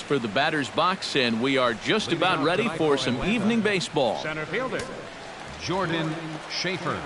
for the batter's box, and we are just about ready for some evening baseball. Center fielder, Jordan Schaefer.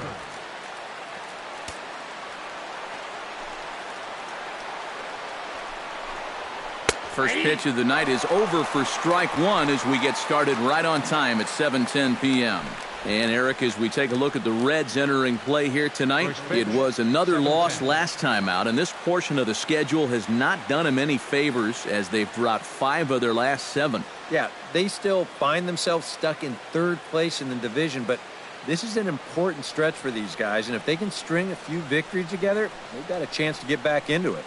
First pitch of the night is over for strike one as we get started right on time at 7:10 p.m. And Eric, as we take a look at the Reds entering play here tonight, it was another loss last time out, and this portion of the schedule has not done them any favors as they've dropped 5 of their last 7. Yeah, they still find themselves stuck in 3rd place in the division, but this is an important stretch for these guys, and if they can string a few victories together, they've got a chance to get back into it.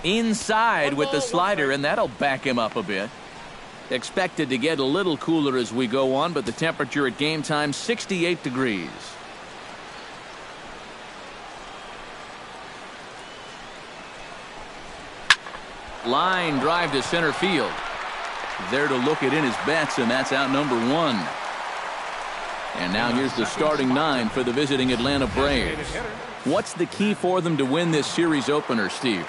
Inside with the slider, and that'll back him up a bit. Expected to get a little cooler as we go on, but the temperature at game time 68 degrees. Line drive to center field. There to look it in his bets, and that's out number 1. And now here's the starting 9 for the visiting Atlanta Braves. What's the key for them to win this series opener, Steve?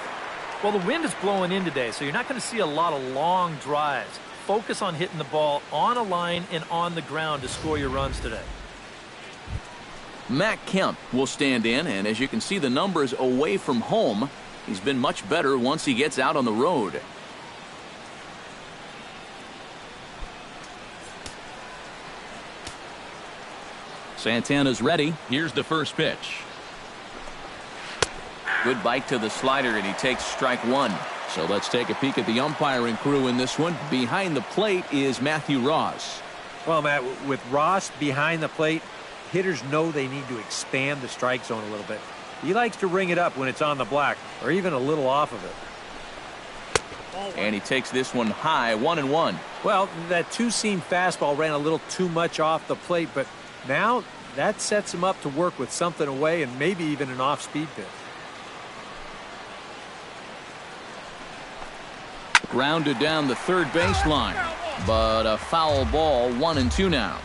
Well, the wind is blowing in today, so you're not going to see a lot of long drives. Focus on hitting the ball on a line and on the ground to score your runs today. Matt Kemp will stand in, and as you can see the numbers away from home, he's been much better once he gets out on the road. Santana's ready. Here's the first pitch. Good bite to the slider, and he takes strike 1. So let's take a peek at the umpiring crew in this one. Behind the plate is Matthew Ross. Well, Matt, with Ross behind the plate, hitters know they need to expand the strike zone a little bit. He likes to ring it up when it's on the black, or even a little off of it. And he takes this one high, 1-1. Well, that two-seam fastball ran a little too much off the plate, but now that sets him up to work with something away and maybe even an off-speed pitch. Grounded down the third baseline, but a foul ball, 1-2 now.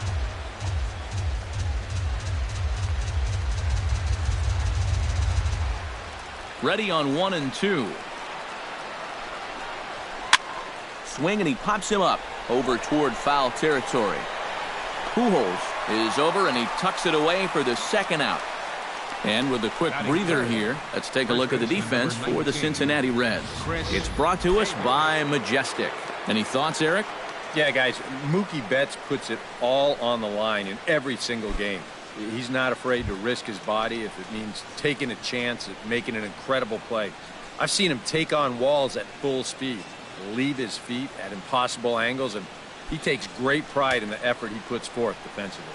Ready on 1-2. Swing, and he pops him up over toward foul territory. Pujols is over, and he tucks it away for the second out. And with a quick breather here, let's take a look at the defense for the Cincinnati Reds. It's brought to us by Majestic. Any thoughts, Eric? Yeah, guys, Mookie Betts puts it all on the line in every single game. He's not afraid to risk his body if it means taking a chance at making an incredible play. I've seen him take on walls at full speed, leave his feet at impossible angles, and he takes great pride in the effort he puts forth defensively.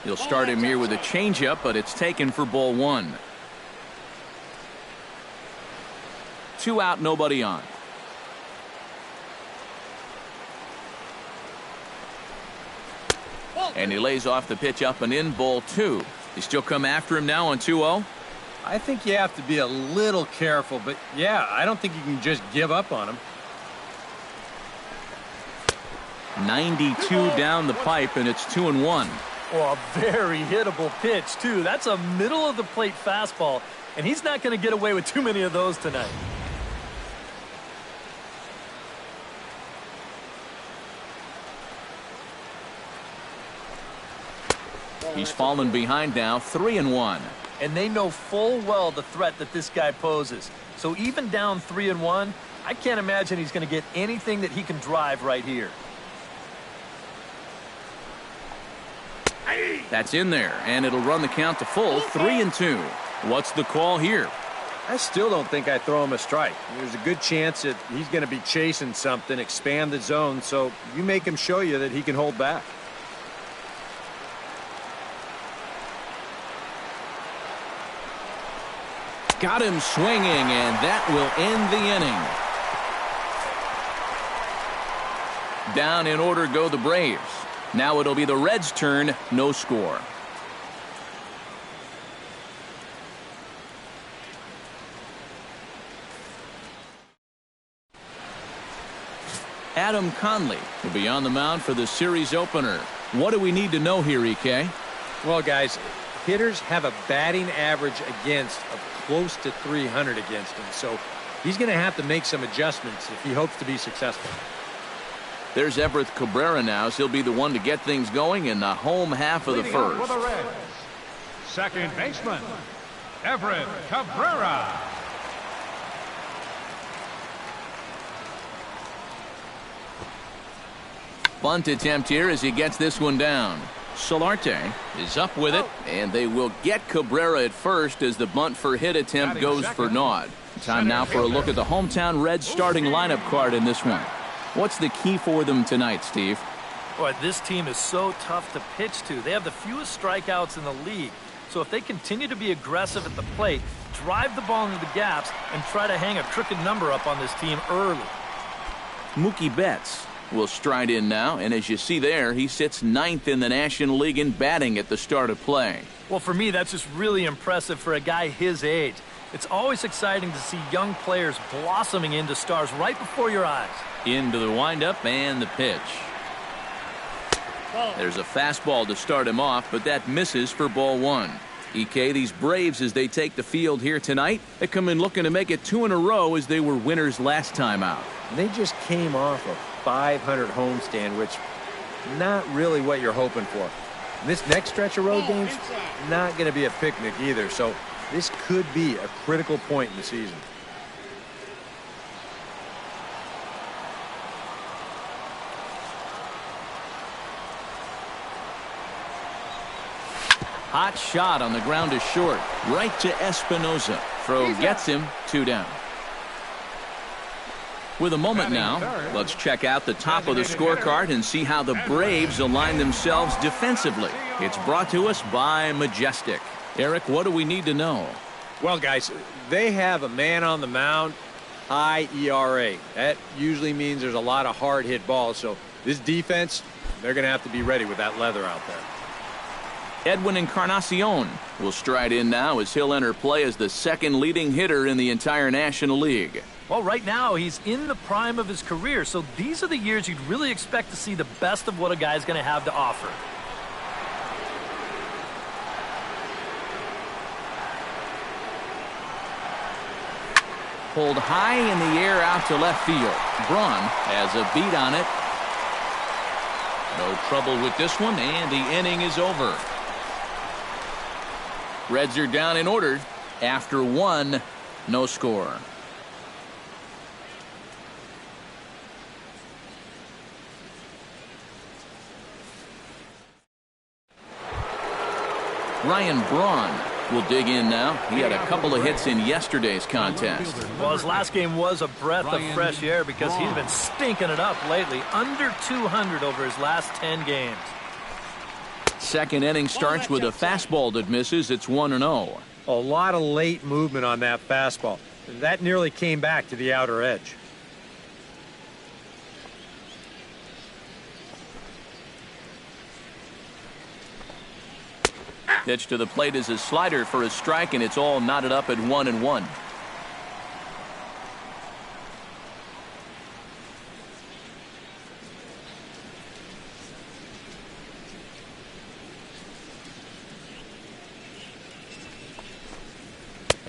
He'll start him here with a changeup, but it's taken for ball 1. 2 out, nobody on. And he lays off the pitch up and in, ball 2. You still come after him now on 2-0? I think you have to be a little careful, but yeah, I don't think you can just give up on him. 92 down the pipe, and it's 2-1. Oh, a very hittable pitch, too. That's a middle-of-the-plate fastball, and he's not going to get away with too many of those tonight. He's fallen behind now, 3-1. And they know full well the threat that this guy poses. So even down 3-1, I can't imagine he's going to get anything that he can drive right here. That's in there, and it'll run the count to full, 3-2. What's the call here? I still don't think I throw him a strike. There's a good chance that he's going to be chasing something, expand the zone, so you make him show you that he can hold back. Got him swinging, and that will end the inning. Down in order go the Braves. Now it'll be the Reds' turn, no score. Adam Conley will be on the mound for the series opener. What do we need to know here, EK? Well, guys, hitters have a batting average against of close to 300 against him, so he's going to have to make some adjustments if he hopes to be successful. There's Everett Cabrera now, so he'll be the one to get things going in the home half of the first. For the Reds, second baseman, Everett Cabrera. Bunt attempt here as he gets this one down. Solarte is up with it, and they will get Cabrera at first as the bunt for hit attempt goes for naught. Time now for a look at the hometown Reds starting lineup card in this one. What's the key for them tonight, Steve? Boy, this team is so tough to pitch to. They have the fewest strikeouts in the league. So if they continue to be aggressive at the plate, drive the ball into the gaps, and try to hang a crooked number up on this team early. Mookie Betts will stride in now, and as you see there, he sits 9th in the National League in batting at the start of play. Well, for me, that's just really impressive for a guy his age. It's always exciting to see young players blossoming into stars right before your eyes. Into the windup and the pitch. There's a fastball to start him off, but that misses for ball one. EK, these Braves, as they take the field here tonight, they come in looking to make it 2 in a row as they were winners last time out. They just came off a 500 homestand, which not really what you're hoping for. This next stretch of road games, not going to be a picnic either, so this could be a critical point in the season. Hot shot on the ground is short. Right to Espinoza. Throw gets him 2 down. With a moment now, let's check out the top of the scorecard and see how the Braves align themselves defensively. It's brought to us by Majestic. Eric, what do we need to know? Well, guys, they have a man on the mound, high ERA. That usually means there's a lot of hard hit balls, so this defense, they're going to have to be ready with that leather out there. Edwin Encarnacion will stride in now as he'll enter play as the second leading hitter in the entire National League. Well, right now he's in the prime of his career, so these are the years you'd really expect to see the best of what a guy's going to have to offer. Pulled high in the air out to left field. Braun has a beat on it. No trouble with this one, and the inning is over. Reds are down in order after 1, no score. Ryan Braun will dig in now. He had a couple of hits in yesterday's contest. Well, his last game was a breath of fresh air because he's been stinking it up lately. Under 200 over his last 10 games. Second inning starts with a fastball that misses. It's 1-0. A lot of late movement on that fastball. That nearly came back to the outer edge. Pitch to the plate is a slider for a strike, and it's all knotted up at 1-1.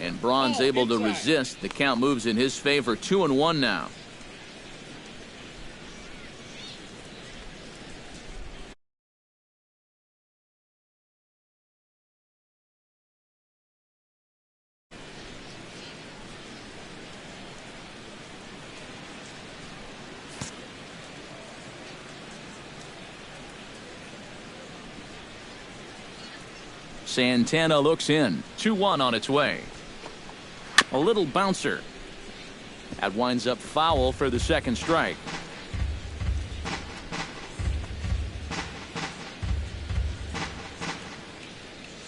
And Braun's able to resist. The count moves in his favor. 2-1 now. Santana looks in. 2-1 on its way. A little bouncer. That winds up foul for the second strike.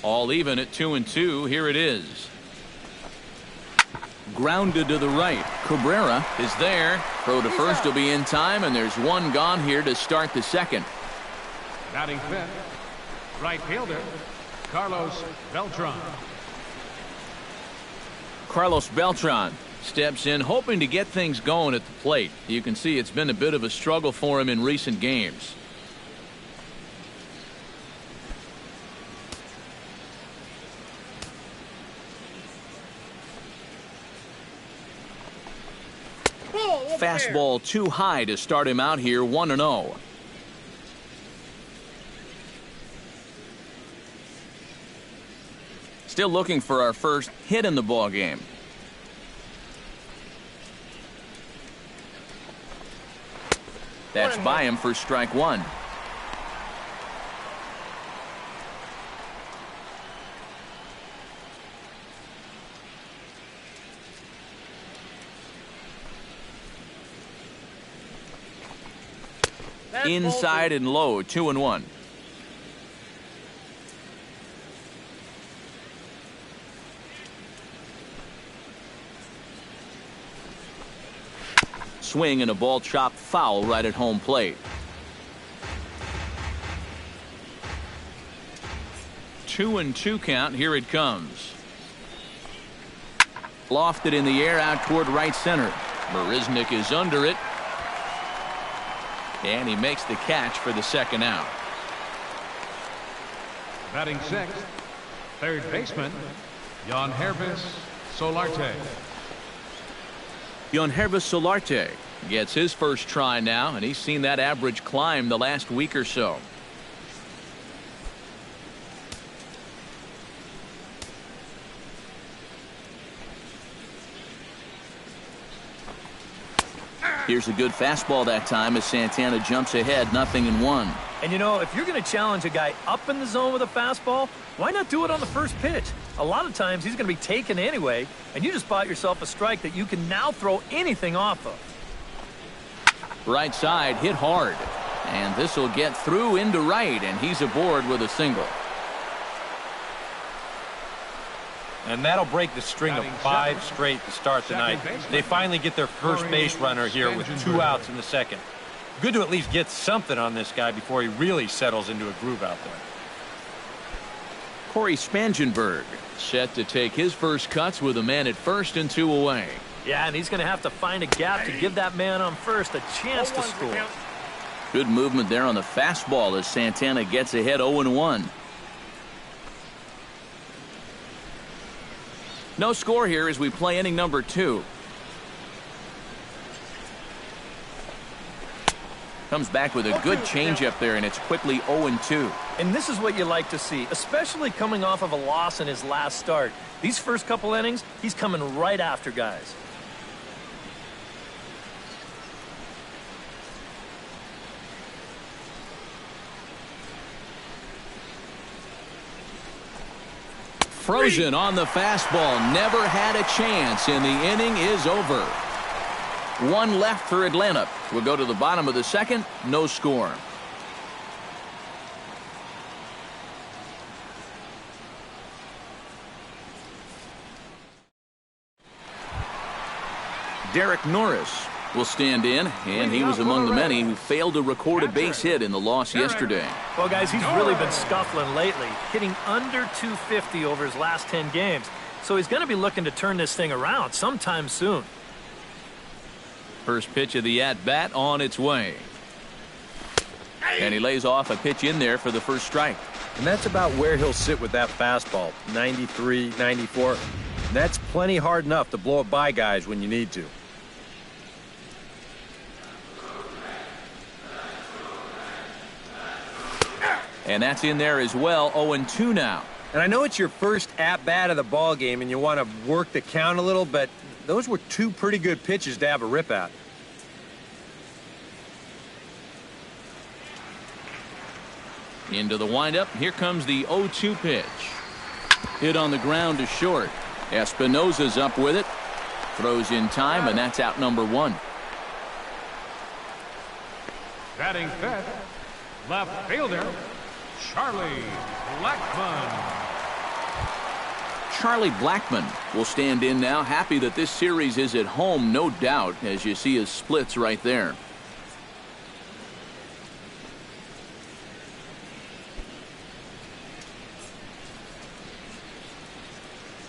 All even at 2-2. Here it is. grounded to the right. Cabrera is there. Throw to first will be in time, and there's one gone here to start the second. Batting fifth, right fielder, Carlos Beltran. Carlos Beltran steps in, hoping to get things going at the plate. You can see it's been a bit of a struggle for him in recent games. Fastball too high to start him out here, 1-0. Still looking for our first hit in the ball game. That's by him for strike one. Inside and low, 2-1. Swing and a ball chopped foul right at home plate. 2-2 count. Here it comes. Lofted in the air out toward right center. Marisnick is under it. And he makes the catch for the second out. Batting sixth, third baseman, Yangervis Solarte. Yangervis Solarte gets his first try now, and he's seen that average climb the last week or so. Here's a good fastball that time as Santana jumps ahead, 0-1. And you know, if you're going to challenge a guy up in the zone with a fastball, why not do it on the first pitch? A lot of times he's going to be taken anyway, and you just bought yourself a strike that you can now throw anything off of. Right side hit hard, and this will get through into right, and he's aboard with a single. And that'll break the string of 5 straight to start the night. They finally get their first base runner here with 2 outs in the second. Good to at least get something on this guy before he really settles into a groove out there. Corey Spangenberg set to take his first cuts with a man at first and 2 away. Yeah, and he's going to have to find a gap to give that man on first a chance to score. Good movement there on the fastball as Santana gets ahead 0-1. No score here as we play inning number 2. Comes back with a good changeup there, and it's quickly 0-2. And this is what you like to see, especially coming off of a loss in his last start. These first couple innings, he's coming right after guys. Frozen on the fastball, never had a chance, and the inning is over. 1 left for Atlanta. We'll go to the bottom of the second, no score. Derek Norris will stand in, and he was among the many who failed to record a base hit in the loss yesterday. Well, guys, he's really been scuffling lately, hitting under 250 over his last 10 games. So he's going to be looking to turn this thing around sometime soon. First pitch of the at-bat on its way. And he lays off a pitch in there for the first strike. And that's about where he'll sit with that fastball, 93, 94. And that's plenty hard enough to blow it by guys when you need to. And that's in there as well, 0-2 now. And I know it's your first at-bat of the ball game and you want to work the count a little, but those were 2 pretty good pitches to have a rip at. Into the windup. Here comes the 0-2 pitch. Hit on the ground to short. Espinosa's up with it. Throws in time, and that's out number 1. Batting fifth, left fielder, Charlie Blackmon. Charlie Blackmon will stand in now. Happy that this series is at home, no doubt, as you see his splits right there.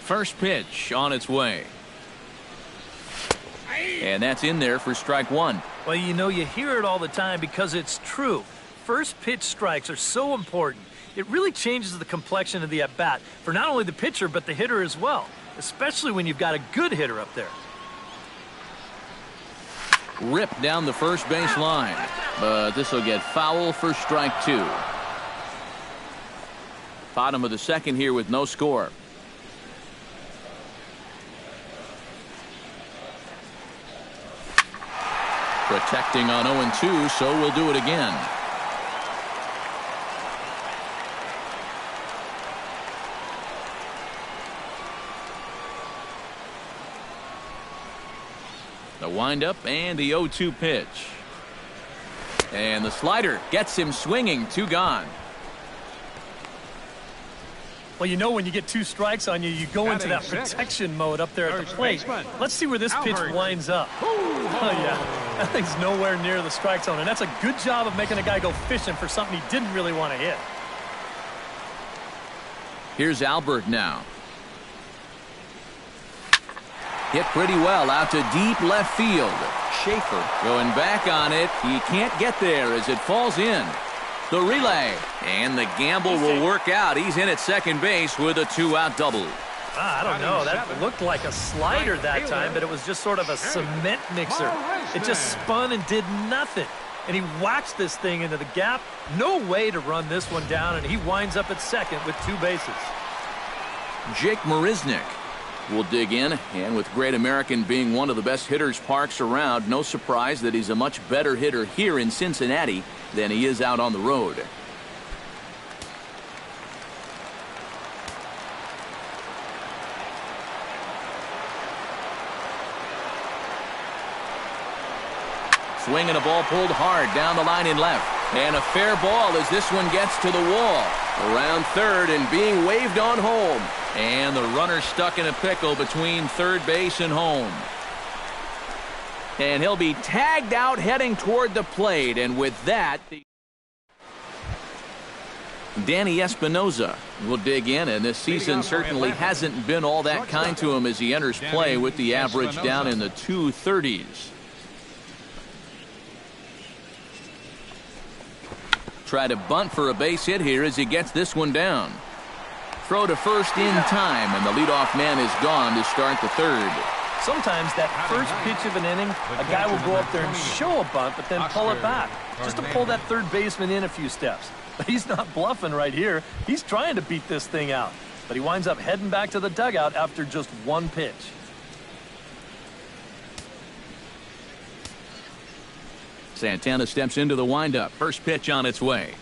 First pitch on its way. And that's in there for strike one. Well, you know, you hear it all the time because it's true. First pitch strikes are so important. It really changes the complexion of the at-bat for not only the pitcher but the hitter as well, especially when you've got a good hitter up there. Ripped down the first base line, but this will get foul for strike two. Bottom of the second here with no score. Protecting on 0-2, so we'll do it again. The windup and the 0-2 pitch. And the slider gets him swinging. 2 gone. Well, you know when you get 2 strikes on you, you go into that protection mode up there at the plate. Let's see where this pitch winds up. Oh, yeah. That thing's nowhere near the strike zone, and that's a good job of making a guy go fishing for something he didn't really want to hit. Here's Albert now. Hit pretty well out to deep left field. Schaefer going back on it. He can't get there as it falls in. The relay, and the gamble will work out. He's in at second base with a 2-out double. I don't know. That looked like a slider that time, but it was just sort of a cement mixer. It just spun and did nothing. And he whacked this thing into the gap. No way to run this one down, and he winds up at second with 2 bases. Jake Marisnick will dig in, and with Great American being one of the best hitters parks around, no surprise that he's a much better hitter here in Cincinnati than he is out on the road. Swinging a ball pulled hard down the line in left. And a fair ball as this one gets to the wall. Around third and being waved on home. And the runner stuck in a pickle between third base and home. And he'll be tagged out heading toward the plate. And with that, Danny Espinoza will dig in, and this season certainly hasn't been all that kind to him as he enters play with the average down in the 230s. Try to bunt for a base hit here as he gets this one down. Throw to first in time, and the leadoff man is gone to start the third. Sometimes that first pitch of an inning, a guy will go up there and show a bunt, but then pull it back, just to pull that third baseman in a few steps. But he's not bluffing right here. He's trying to beat this thing out. But he winds up heading back to the dugout after just 1 pitch. Santana steps into the windup. First pitch on its way.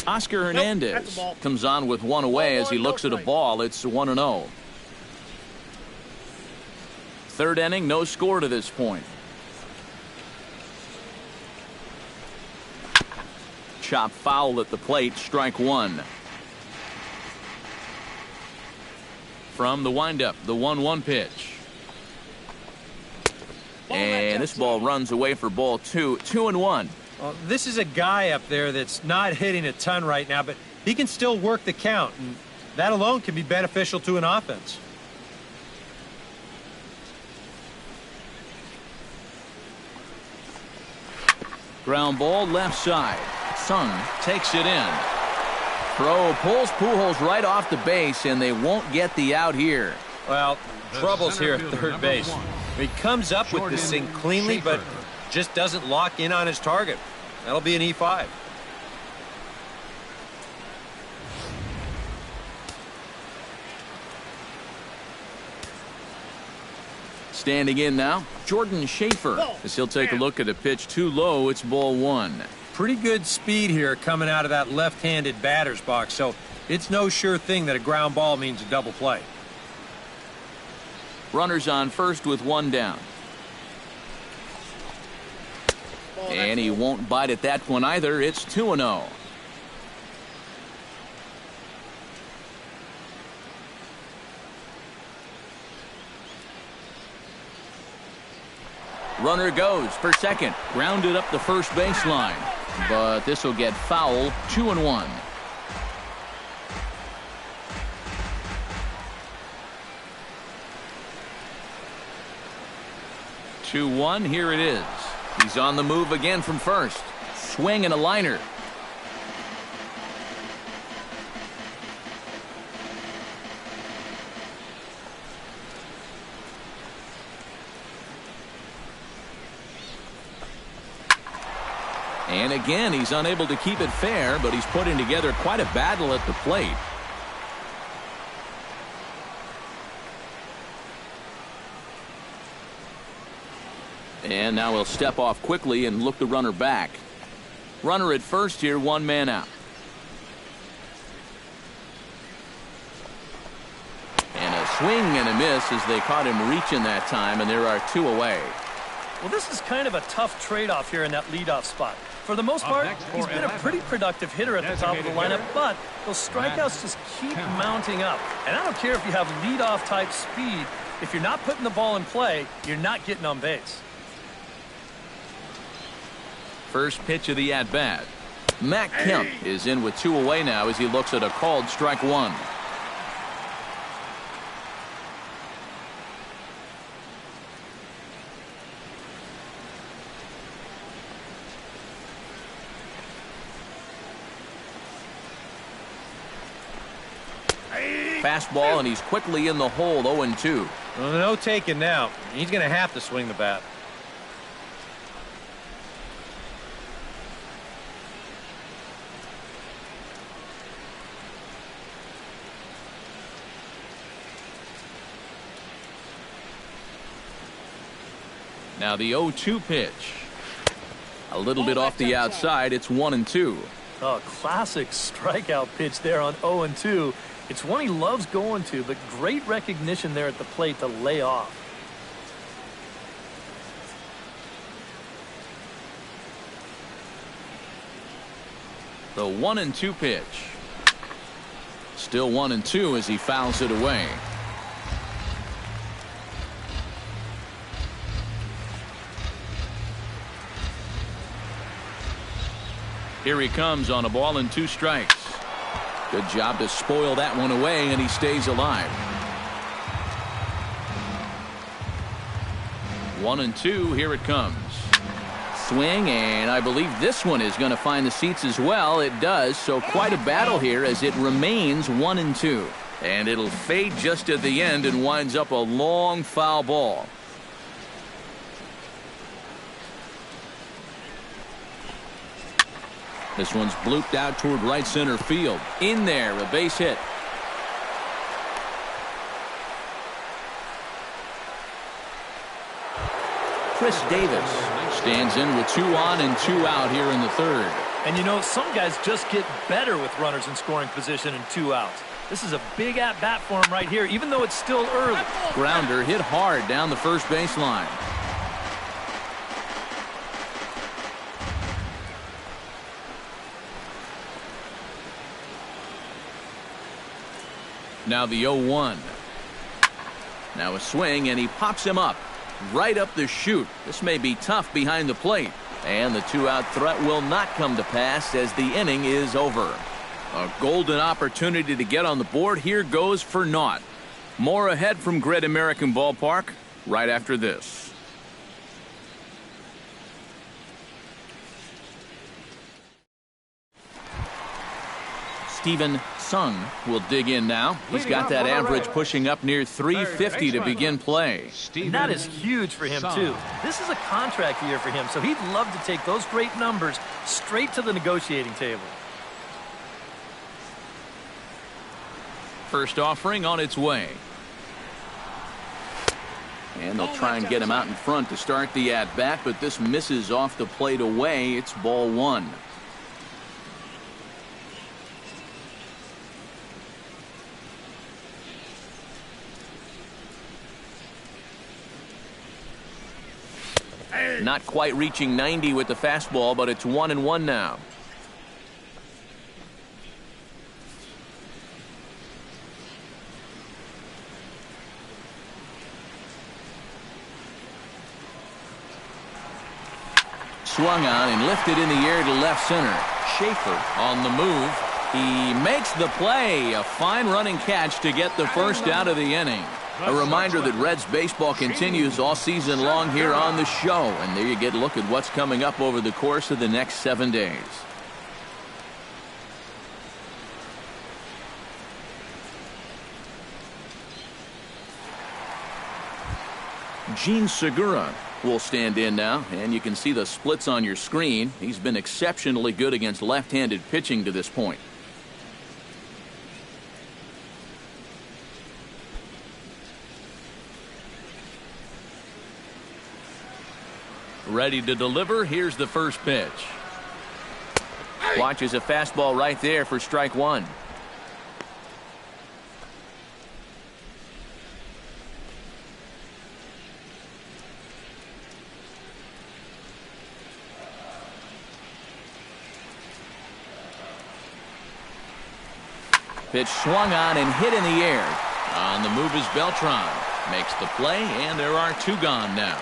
Oscar Hernandez comes on with 1 away as he looks at a ball. It's 1-0. Third inning, no score to this point. Chop foul at the plate, strike 1. From the windup, the 1-1 pitch. And this ball runs away for ball 2. 2-1. Well, this is a guy up there that's not hitting a ton right now, but he can still work the count, and that alone can be beneficial to an offense. Ground ball left side. Sung takes it in. Throw pulls Pujols right off the base, and they won't get the out here. Well, trouble's here at third base. He comes up with this thing cleanly, but just doesn't lock in on his target. That'll be an E5. Standing in now, Jordan Schaefer, as he'll take a look at a pitch too low. It's ball 1. Pretty good speed here coming out of that left-handed batter's box, so it's no sure thing that a ground ball means a double play. Runners on first with 1 down. And he won't bite at that one either. It's 2-0. Runner goes for second. Grounded up the first baseline. But this will get foul. 2-1. 2-1. Here it is. He's on the move again from first. Swing and a liner. And again, he's unable to keep it fair, but he's putting together quite a battle at the plate. And now he'll step off quickly and look the runner back. Runner at first here, one man out. And a swing and a miss as they caught him reaching that time, and there are two away. Well, this is kind of a tough trade-off here in that leadoff spot. For the most part, he's been a pretty productive hitter at the top of the lineup, but those strikeouts just keep mounting up. And I don't care if you have leadoff type speed. If you're not putting the ball in play, you're not getting on base. First pitch of the at-bat. Matt Kemp is in with two away now as he looks at a called strike one. Fastball, and he's quickly in the hole. 0-2. Well, no taking now. He's going to have to swing the bat. Now the 0-2 pitch. A little bit off the outside. It's 1-2. Oh, classic strikeout pitch there on 0-2. It's one he loves going to, but great recognition there at the plate to lay off. The 1-2 pitch. Still 1-2 as he fouls it away. Here he comes on a ball and two strikes. Good job to spoil that one away, and he stays alive. 1-2. Here it comes. Swing, and I believe this one is going to find the seats as well. It does, so quite a battle here as it remains 1-2. And it'll fade just at the end and winds up a long foul ball. This one's blooped out toward right center field. In there, a base hit. Chris Davis stands in with 2 on and 2 out here in the third. And you know, some guys just get better with runners in scoring position and 2 outs. This is a big at-bat for him right here, even though it's still early. Grounder hit hard down the first baseline. Now the 0-1. Now a swing, and he pops him up. Right up the chute. This may be tough behind the plate. And the 2-out threat will not come to pass as the inning is over. A golden opportunity to get on the board here goes for naught. More ahead from Great American Ballpark right after this. Steven Sung will dig in now. He's got that average pushing up near 350 to begin play. And that is huge for him, too. This is a contract year for him, so he'd love to take those great numbers straight to the negotiating table. First offering on its way. And they'll try and get him out in front to start the at-bat, but this misses off the plate away. It's ball one. Not quite reaching 90 with the fastball, but it's 1-1 now. swung on and lifted in the air to left center. Schaefer on the move. He makes the play. A fine running catch to get the first out of the inning. A reminder that Reds baseball continues all season long here on the show. And there you get a look at what's coming up over the course of the next 7 days. Gene Segura will stand in now, and you can see the splits on your screen. He's been exceptionally good against left-handed pitching to this point. Ready to deliver. Here's the first pitch. Watches a fastball right there for strike one. Pitch swung on and hit in the air. On the move is Beltran. Makes the play, and there are two gone now.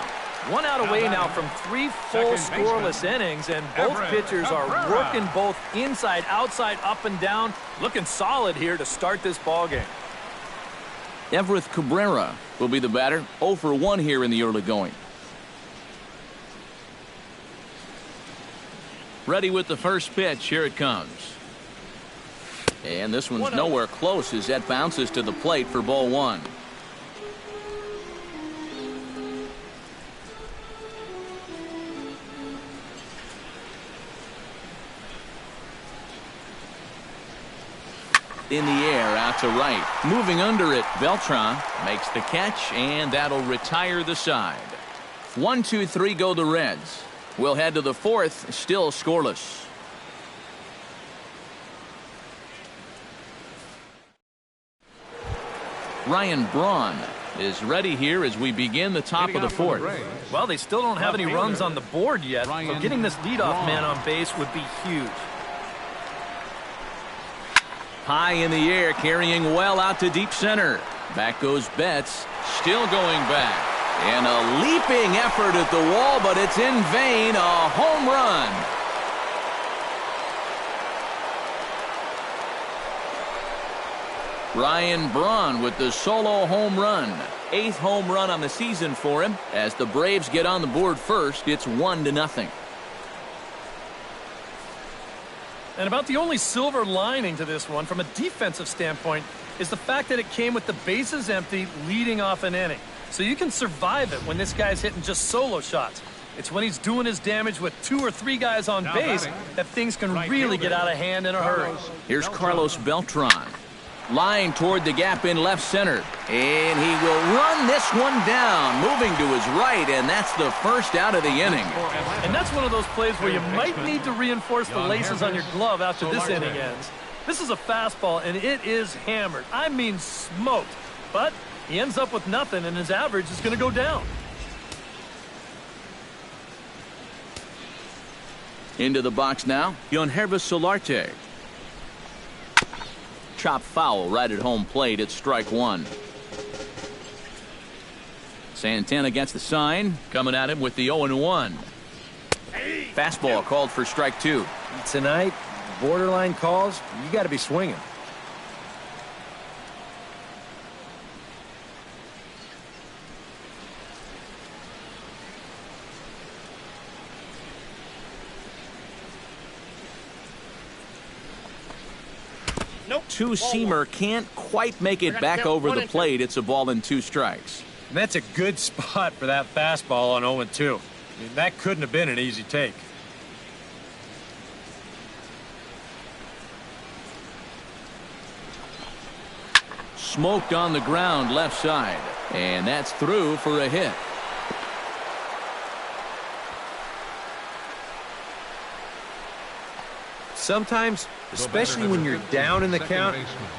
1 out away now from 3 full scoreless innings, and both pitchers are working both inside, outside, up and down. Looking solid here to start this ball game. Everett Cabrera will be the batter. 0 for 1 here in the early going. Ready with the first pitch. Here it comes. And this one's nowhere close as that bounces to the plate for ball one. In the air, out to right. Moving under it, Beltran makes the catch, and that'll retire the side. 1, 2, 3 go the Reds. We'll head to the fourth, still scoreless. Ryan Braun is ready here as we begin the top of the fourth. Well, they still don't have any runs on the board yet, so getting this leadoff man on base would be huge. High in the air, carrying well out to deep center. Back goes Betts, still going back. And a leaping effort at the wall, but it's in vain. A home run. Ryan Braun with the solo home run. 8th home run on the season for him. As the Braves get on the board first, it's 1-0. And about the only silver lining to this one from a defensive standpoint is the fact that it came with the bases empty leading off an inning. So you can survive it when this guy's hitting just solo shots. It's when he's doing his damage with 2 or 3 guys on base that things can really get out of hand in a hurry. Here's Carlos Beltran. Line toward the gap in left center. And he will run this one down, moving to his right, and that's the first out of the inning. And that's one of those plays where you might need to reinforce the laces on your glove after this inning ends. This is a fastball, and it is hammered. I mean smoked. But he ends up with nothing, and his average is going to go down. Into the box now, Yonhervis Solarte. Chop foul right at home plate. It's strike one. Santana gets the sign. Coming at him with the 0-1. Fastball called for strike two. Tonight, borderline calls, you got to be swinging. Two-seamer can't quite make it back over the plate. It's a ball and 2 strikes. And that's a good spot for that fastball on 0-2. I mean, that couldn't have been an easy take. Smoked on the ground left side. And that's through for a hit. Sometimes, especially when you're down in the count,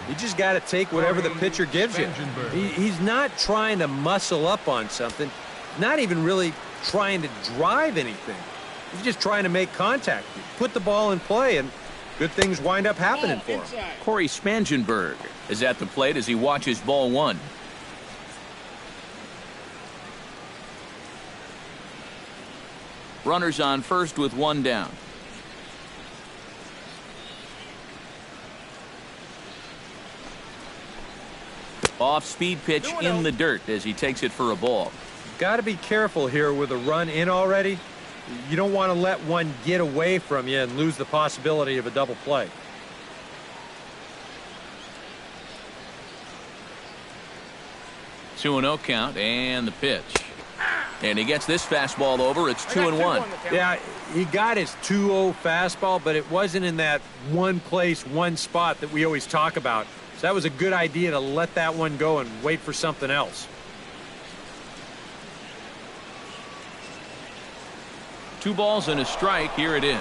you just got to take whatever the pitcher gives you. He's not trying to muscle up on something, not even really trying to drive anything. He's just trying to make contact, put the ball in play, and good things wind up happening for him. Corey Spangenberg is at the plate as he watches ball one. Runners on first with one down. Off-speed pitch in the dirt as he takes it for a ball. Got to be careful here with a run in already. You don't want to let one get away from you and lose the possibility of a double play. 2-0 count and the pitch. And he gets this fastball over. It's 2-1. Yeah, he got his 2-0 fastball, but it wasn't in that one place, one spot that we always talk about. So that was a good idea to let that one go and wait for something else. 2 balls and a strike. Here it is.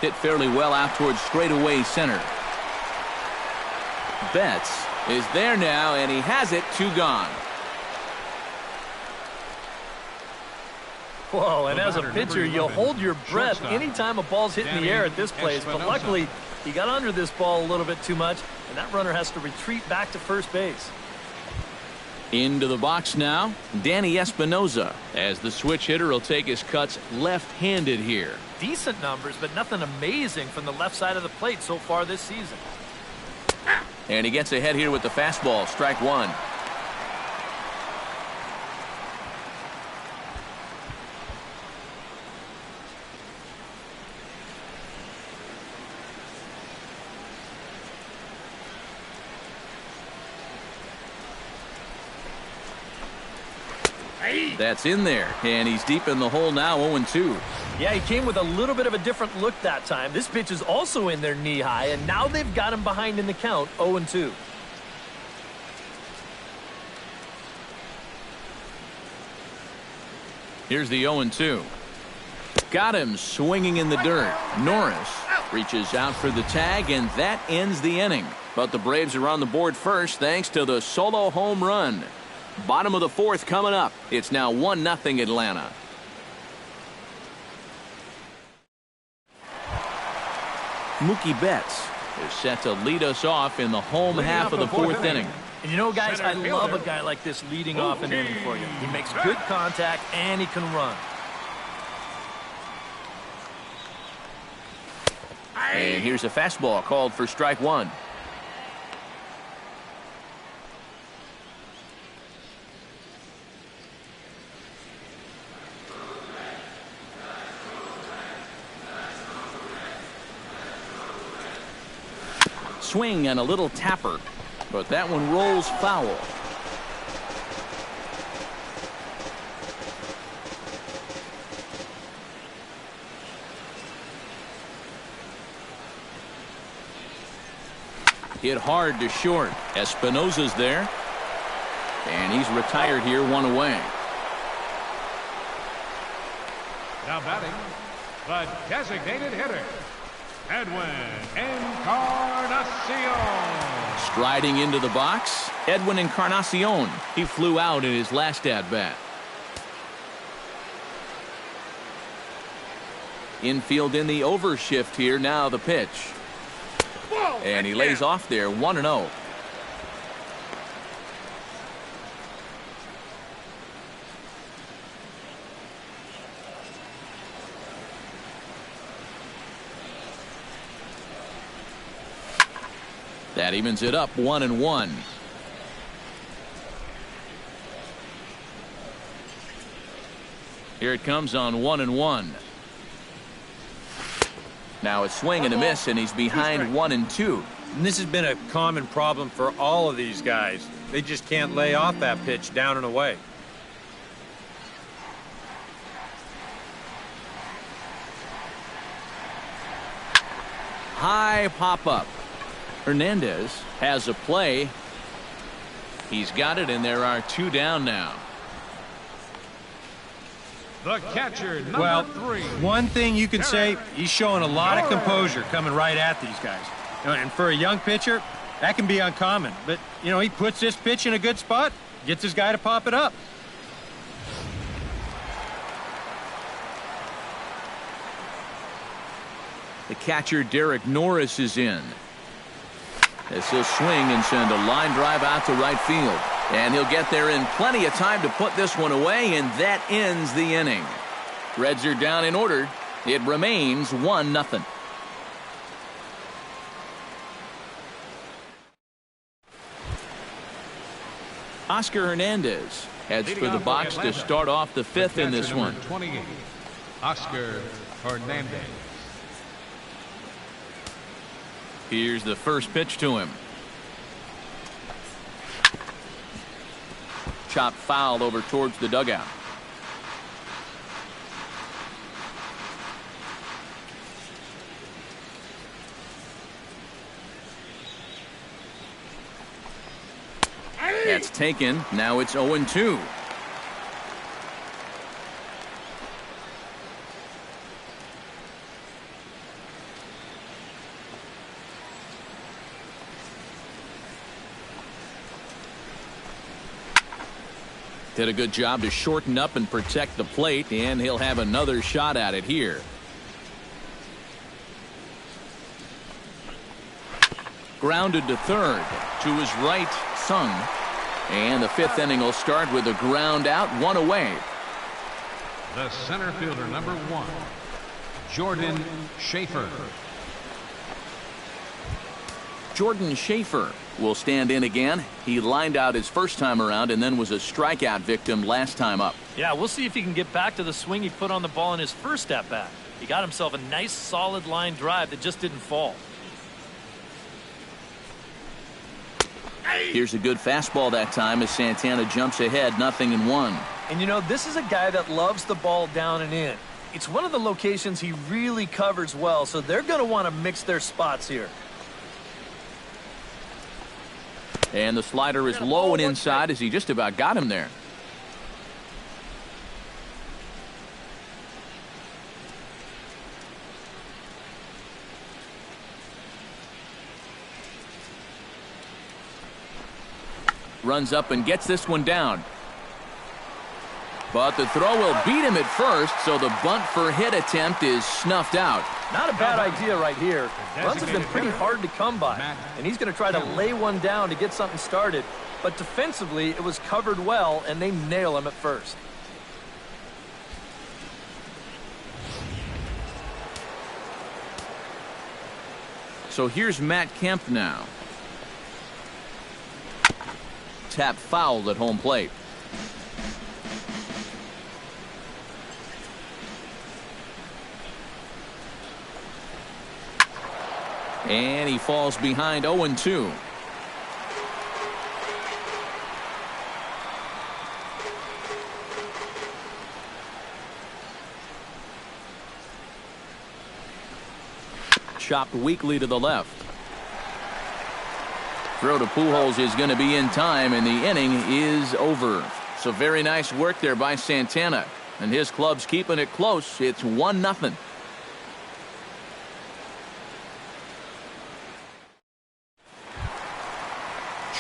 Hit fairly well out towards straightaway center. Betts is there now, and he has it. 2 gone. Whoa, and as a pitcher, you'll hold your breath anytime a ball's hitting the air at this place. But luckily, he got under this ball a little bit too much, and that runner has to retreat back to first base. Into the box now, Danny Espinosa, as the switch hitter will take his cuts left-handed here. Decent numbers, but nothing amazing from the left side of the plate so far this season. And he gets ahead here with the fastball. Strike 1. That's in there, and he's deep in the hole now. 0-2. Yeah, he came with a little bit of a different look that time. This pitch is also in there knee high, and now they've got him behind in the count. 0-2. Here's the 0-2. Got him swinging in the dirt. Norris reaches out for the tag, and that ends the inning. But the Braves are on the board first thanks to the solo home run. Bottom of the 4th coming up. It's now 1-0 Atlanta. Mookie Betts is set to lead us off in the home half of the 4th inning. And you know, guys, I love a guy like this leading off an inning for you. He makes good contact and he can run. And here's a fastball called for strike 1. Swing and a little tapper, but that one rolls foul. Hit hard to short. Espinosa's there, and he's retired here, 1 away. Now batting, the designated hitter, Edwin Encarnacion. Striding into the box, Edwin Encarnacion. He flew out in his last at-bat. Infield in the overshift here. Now the pitch. And he lays off there. 1-0. That evens it up 1-1. Here it comes on 1-1. Now a swing and a miss, and he's behind 1-2. And this has been a common problem for all of these guys. They just can't lay off that pitch down and away. High pop-up. Hernandez has a play. He's got it, and there are 2 down now. The catcher, number 3. One thing you can say, he's showing a lot of composure coming right at these guys. And for a young pitcher, that can be uncommon. But, he puts this pitch in a good spot, gets his guy to pop it up. The catcher, Derek Norris, is in. As he'll swing and send a line drive out to right field. And he'll get there in plenty of time to put this one away, and that ends the inning. Reds are down in order. It remains 1-0. Oscar Hernandez heads for the box to start off the fifth in this one. 28, Oscar Hernandez. Here's the first pitch to him. Chop foul over towards the dugout. That's taken. Now it's 0-2. Did a good job to shorten up and protect the plate, and he'll have another shot at it here. Grounded to third. To his right, Sung. And the fifth inning will start with a ground out, one away. The center fielder, number 1, Jordan Schaefer. Jordan Schaefer will stand in again. He lined out his first time around and then was a strikeout victim last time up. Yeah, we'll see if he can get back to the swing he put on the ball in his first at-bat. He got himself a nice solid line drive that just didn't fall. Here's a good fastball that time as Santana jumps ahead, 0-1. And you know, this is a guy that loves the ball down and in. It's one of the locations he really covers well, so they're going to want to mix their spots here. And the slider is low and inside as he just about got him there. Runs up and gets this one down. But the throw will beat him at first, so the bunt for hit attempt is snuffed out. Not a bad idea right here. Runs have been pretty hard to come by, and he's going to try to lay one down to get something started. But defensively, it was covered well, and they nail him at first. So here's Matt Kemp now. Tap fouled at home plate. And he falls behind 0-2. Chopped weakly to the left. Throw to Pujols is going to be in time, and the inning is over. So very nice work there by Santana. And his club's keeping it close. It's 1-0.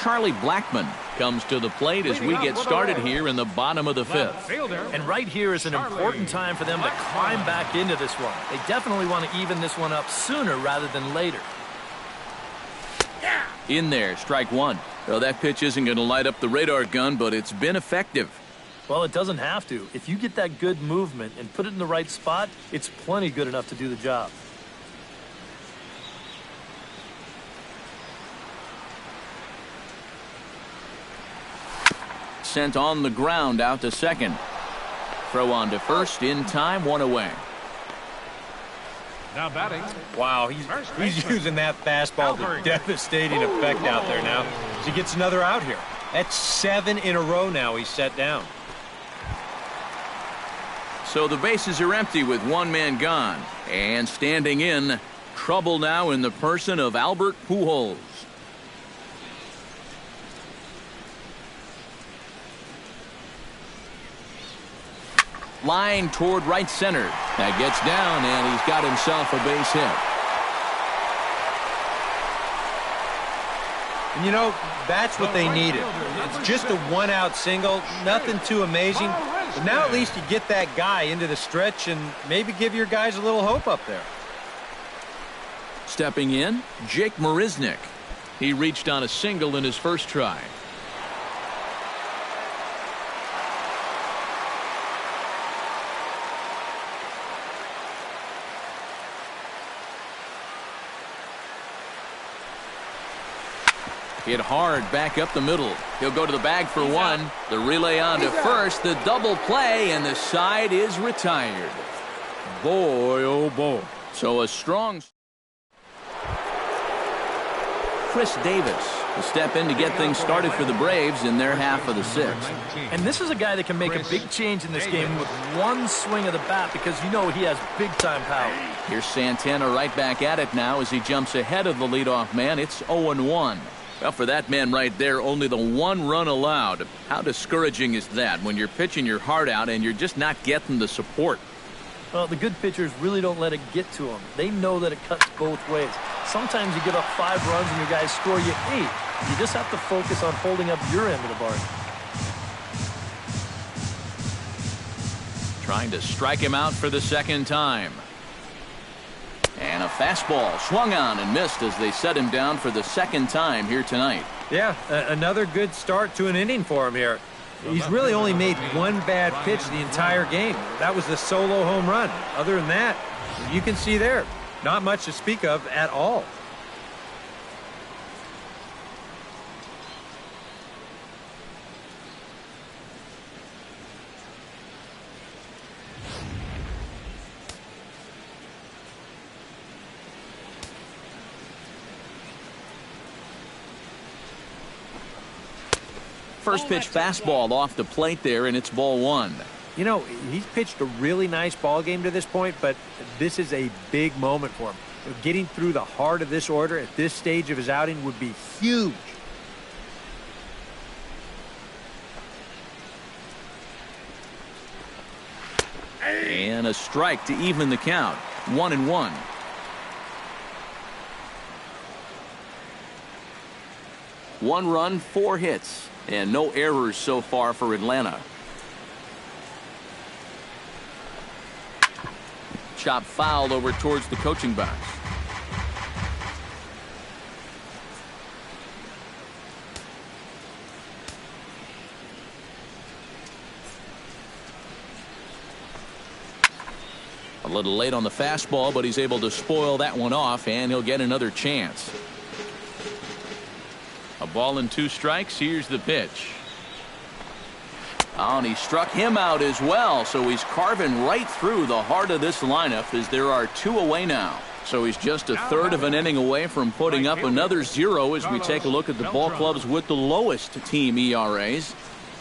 Charlie Blackmon comes to the plate as we get started here in the bottom of the fifth. And right here is an important time for them to climb back into this one. They definitely want to even this one up sooner rather than later. In there, strike one. Well, that pitch isn't going to light up the radar gun, but it's been effective. Well, it doesn't have to. If you get that good movement and put it in the right spot, it's plenty good enough to do the job. Sent on the ground out to second. Throw on to first in time, one away. Now batting. Wow, he's using that fastball to devastating effect out there now. As he gets another out here. That's 7 in a row now he's set down. So the bases are empty with one man gone. And standing in, trouble now in the person of Albert Pujols. Line toward right center. That gets down, and he's got himself a base hit. And you know, that's what they needed. It's just a one-out single, nothing too amazing. But now at least you get that guy into the stretch and maybe give your guys a little hope up there. Stepping in, Jake Marisnick. He reached on a single in his first try. Hit hard back up the middle. He'll go to the bag for one. The relay on to first. The double play, and the side is retired. Boy, oh boy. So a strong Chris Davis will step in to get things started for the Braves in their half of the sixth. And this is a guy that can make a big change in this game with one swing of the bat because you know he has big-time power. Here's Santana right back at it now as he jumps ahead of the leadoff man. It's 0-1. Well, for that man right there, only the one run allowed. How discouraging is that when you're pitching your heart out and you're just not getting the support? Well, the good pitchers really don't let it get to them. They know that it cuts both ways. Sometimes you give up 5 runs and your guys score you 8. You just have to focus on holding up your end of the bargain. Trying to strike him out for the second time. And a fastball swung on and missed as they set him down for the second time here tonight. Yeah, another good start to an inning for him here. He's really only made one bad pitch the entire game. That was the solo home run. Other than that, you can see there, not much to speak of at all. First pitch fastball off the plate there, and it's ball 1. You know, he's pitched a really nice ball game to this point, but this is a big moment for him. Getting through the heart of this order at this stage of his outing would be huge. And a strike to even the count. 1-1. One run, 4 hits, and no errors so far for Atlanta. Chop foul over towards the coaching box. A little late on the fastball, but he's able to spoil that one off, and he'll get another chance. A ball and 2 strikes. Here's the pitch. Oh, and he struck him out as well, so he's carving right through the heart of this lineup as there are 2 away now. So he's just a third of an inning away from putting up another 0 as we take a look at the ball clubs with the lowest team ERAs.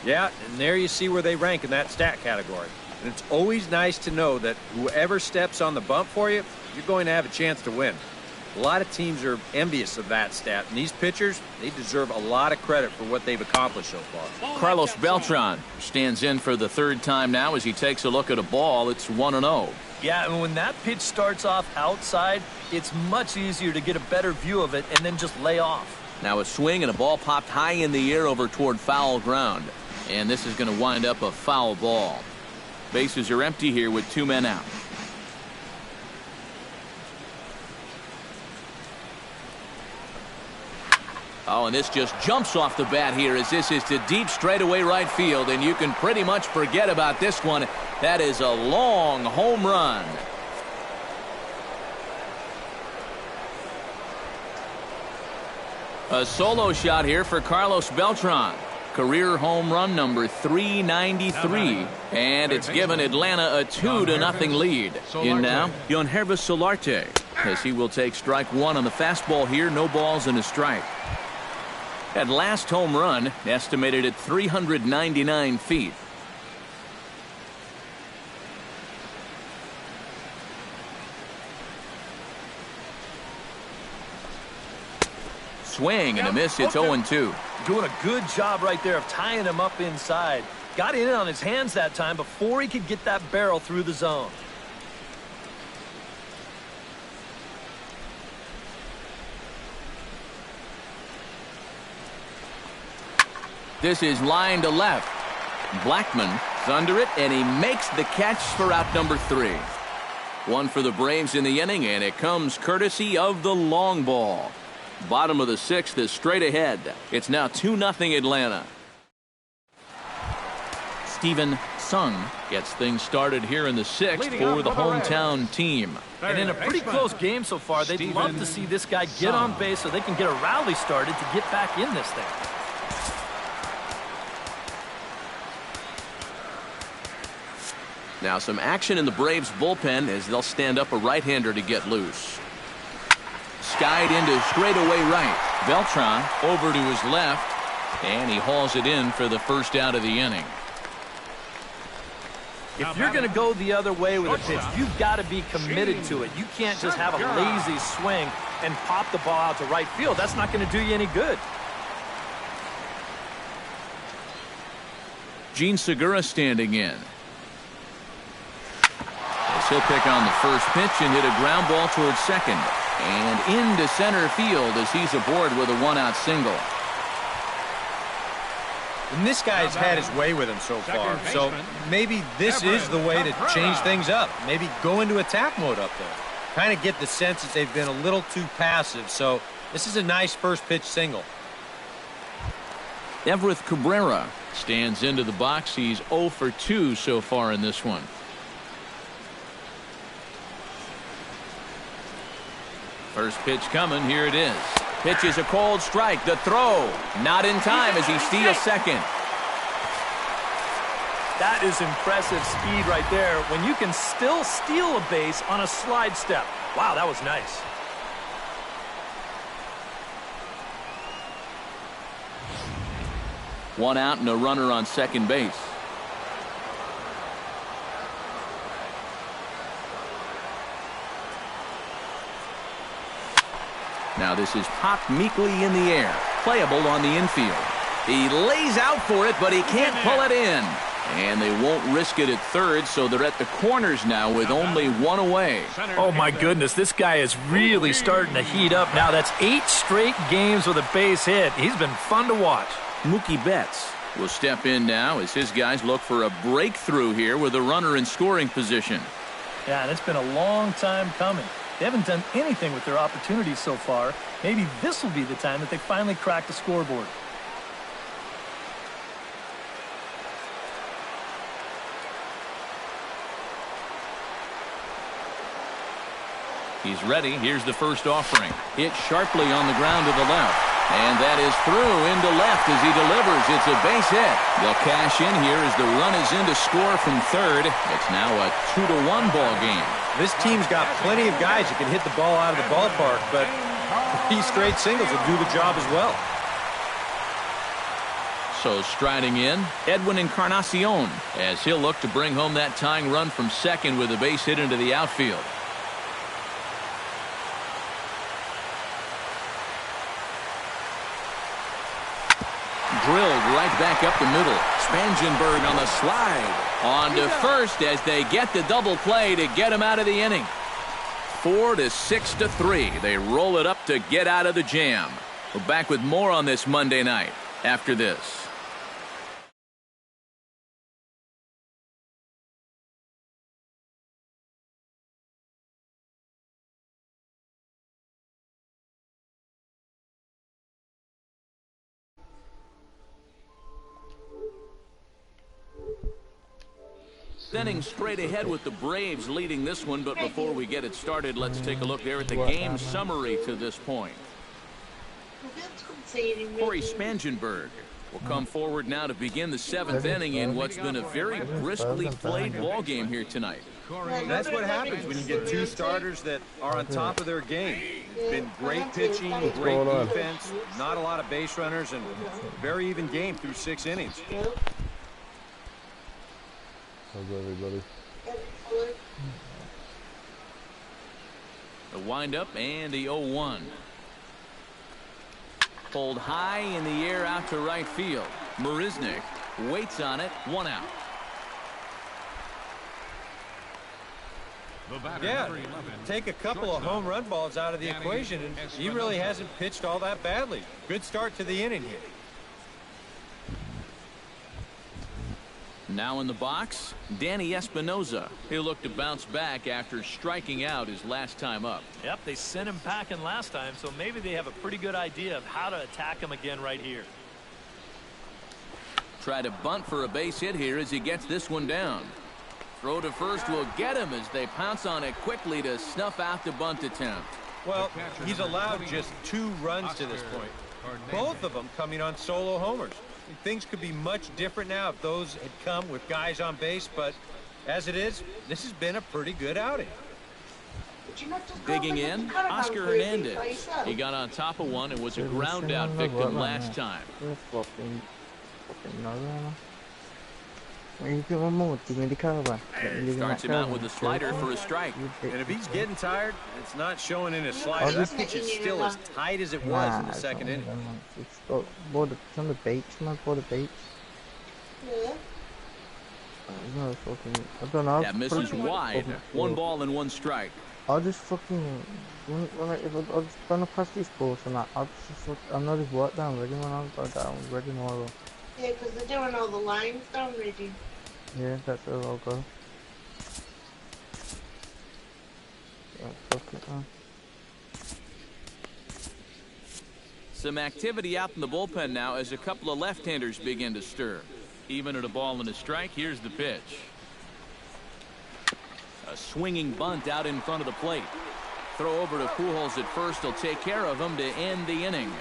Yeah, and there you see where they rank in that stat category. And it's always nice to know that whoever steps on the bump for you, you're going to have a chance to win. A lot of teams are envious of that stat, and these pitchers, they deserve a lot of credit for what they've accomplished so far. Carlos Beltran stands in for the 3rd time now as he takes a look at a ball. It's 1-0. Yeah, and when that pitch starts off outside, it's much easier to get a better view of it and then just lay off. Now a swing and a ball popped high in the air over toward foul ground. And this is going to wind up a foul ball. Bases are empty here with 2 men out. Oh, and this just jumps off the bat here as this is to deep straightaway right field, and you can pretty much forget about this one. That is a long home run. A solo shot here for Carlos Beltran. Career home run number 393, and it's given Atlanta a 2-0 lead. In now, Yonhervis Solarte, as he will take strike 1 on the fastball here. No balls and a strike. That last home run estimated at 399 feet. Swing and a miss. It's 0-2. Doing a good job right there of tying him up inside. Got in on his hands that time before he could get that barrel through the zone. This is line to left. Blackman's under it, and he makes the catch for out number 3. 1 for the Braves in the inning, and it comes courtesy of the long ball. Bottom of the 6th is straight ahead. It's now 2-0 Atlanta. Steven Sung gets things started here in the 6th for the hometown team. And in a pretty close game so far, they'd love to see this guy get on base so they can get a rally started to get back in this thing. Now some action in the Braves bullpen as they'll stand up a right-hander to get loose. Skied into straightaway right. Beltran over to his left, and he hauls it in for the first out of the inning. If you're going to go the other way with a pitch, you've got to be committed to it. You can't just have a lazy swing and pop the ball out to right field. That's not going to do you any good. Gene Segura standing in. As he'll pick on the first pitch and hit a ground ball towards second. And into center field as he's aboard with a one-out single. And this guy's had his way with him so far, so maybe this is the way to change things up. Maybe go into attack mode up there. Kind of get the sense that they've been a little too passive, so this is a nice first pitch single. Everett Cabrera stands into the box. He's 0 for 2 so far in this one. First pitch coming. Here it is. Pitch is a cold strike. The throw not in time as he steals second. That is impressive speed right there when you can still steal a base on a slide step. Wow, that was nice. One out and a runner on second base. Now this is popped meekly in the air. Playable on the infield. He lays out for it, but he can't pull it in. And they won't risk it at third, so they're at the corners now with only one away. Oh, my goodness. This guy is really starting to heat up now. That's 8 straight games with a base hit. He's been fun to watch. Mookie Betts will step in now as his guys look for a breakthrough here with a runner in scoring position. Yeah, and it's been a long time coming. They haven't done anything with their opportunities so far. Maybe this will be the time that they finally crack the scoreboard. He's ready. Here's the first offering. Hit sharply on the ground to the left. And that is through into left as he delivers. It's a base hit. They'll cash in here as the run is in to score from third. It's now a 2-1 ball game. This team's got plenty of guys who can hit the ball out of the ballpark, but 3 straight singles will do the job as well. So striding in, Edwin Encarnacion as he'll look to bring home that tying run from second with a base hit into the outfield. Drilled right back up the middle. Spangenberg on the slide. On to first as they get the double play to get him out of the inning. 4-6-3. They roll it up to get out of the jam. We're back with more on this Monday night after this. Inning straight ahead with the Braves leading this one, but before we get it started, let's take a look there at the game summary to this point. Corey Spangenberg will come forward now to begin the 7th inning in what's been a very briskly played ball game here tonight. That's what happens when you get 2 starters that are on top of their game. It's been great pitching, great defense, not a lot of base runners, and very even game through 6 innings. How's everybody? The windup and the 0-1. Pulled high in the air out to right field. Marisnick waits on it. 1 out. Yeah, take a couple of home run balls out of the equation, and he really hasn't pitched all that badly. Good start to the inning here. Now in the box, Danny Espinoza. He'll look to bounce back after striking out his last time up. Yep, they sent him packing last time, so maybe they have a pretty good idea of how to attack him again right here. Try to bunt for a base hit here as he gets this one down. Throw to first will get him as they pounce on it quickly to snuff out the bunt attempt. Well, he's allowed just 2 runs to this point, both of them coming on solo homers. Things could be much different now if those had come with guys on base, but as it is, this has been a pretty good outing. Digging in, Oscar Hernandez. He got on top of one and was a ground out victim last time. Starts him out with a slider for a strike. And if he's getting tired, it's not showing in his slider. That pitch is still as tight as it was in the second inning. It's on the beach, man, by the beach. Yeah. No, fucking, I don't know. That misses wide. 1 ball and 1 strike. I'll just fucking, if I just run past this course and that, I know this work down ready when I go down ready tomorrow. Yeah, because they're doing all the lines down ready. Yeah, that's where I'll go. Yeah, fuck it, man. Some activity out in the bullpen now as a couple of left-handers begin to stir. Even at a ball and a strike, here's the pitch. A swinging bunt out in front of the plate. Throw over to Pujols at first. He'll take care of him to end the inning.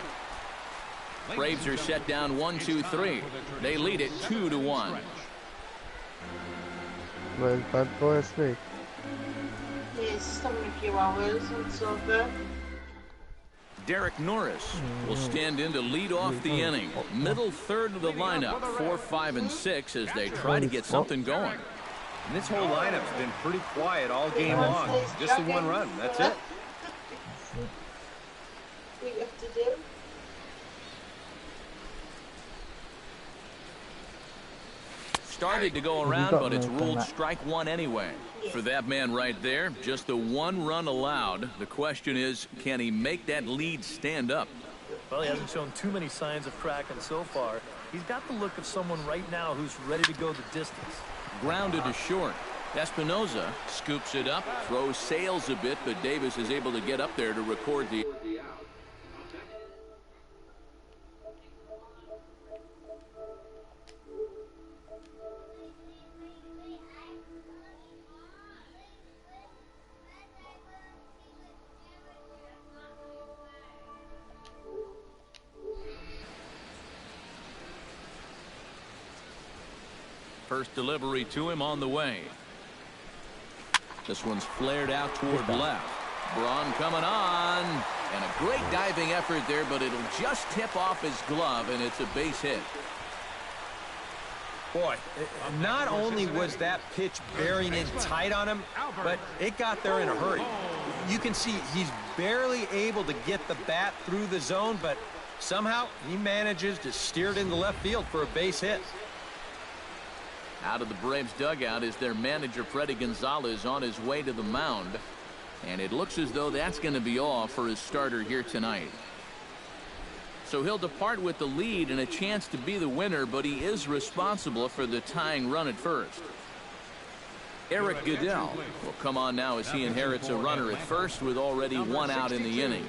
Braves are set down 1-2-3. They lead it 2-1. Where's bad boy asleep? Yes, having a few hours on sofa. Derek Norris will stand in to lead off the inning. Middle third of the lineup, 4, 5, and 6 as they try to get something going. And this whole lineup's been pretty quiet all game long. Just the 1 run, that's it. What you have to do? Started to go around, but it's ruled strike 1 anyway. For that man right there, just the 1 run allowed. The question is, can he make that lead stand up? Well, he hasn't shown too many signs of cracking so far. He's got the look of someone right now who's ready to go the distance. Grounded to short. Espinoza scoops it up, throws sails a bit, but Davis is able to get up there to record the out. First delivery to him on the way. This one's flared out toward left. Braun coming on. And a great diving effort there, but it'll just tip off his glove, and it's a base hit. Boy, not only was that pitch bearing in tight on him, but it got there in a hurry. You can see he's barely able to get the bat through the zone, but somehow he manages to steer it into left field for a base hit. Out of the Braves dugout is their manager, Freddie Gonzalez, on his way to the mound. And it looks as though that's going to be all for his starter here tonight. So he'll depart with the lead and a chance to be the winner, but he is responsible for the tying run at first. Eric Goodell will come on now as he inherits a runner at first with already 1 out in the inning.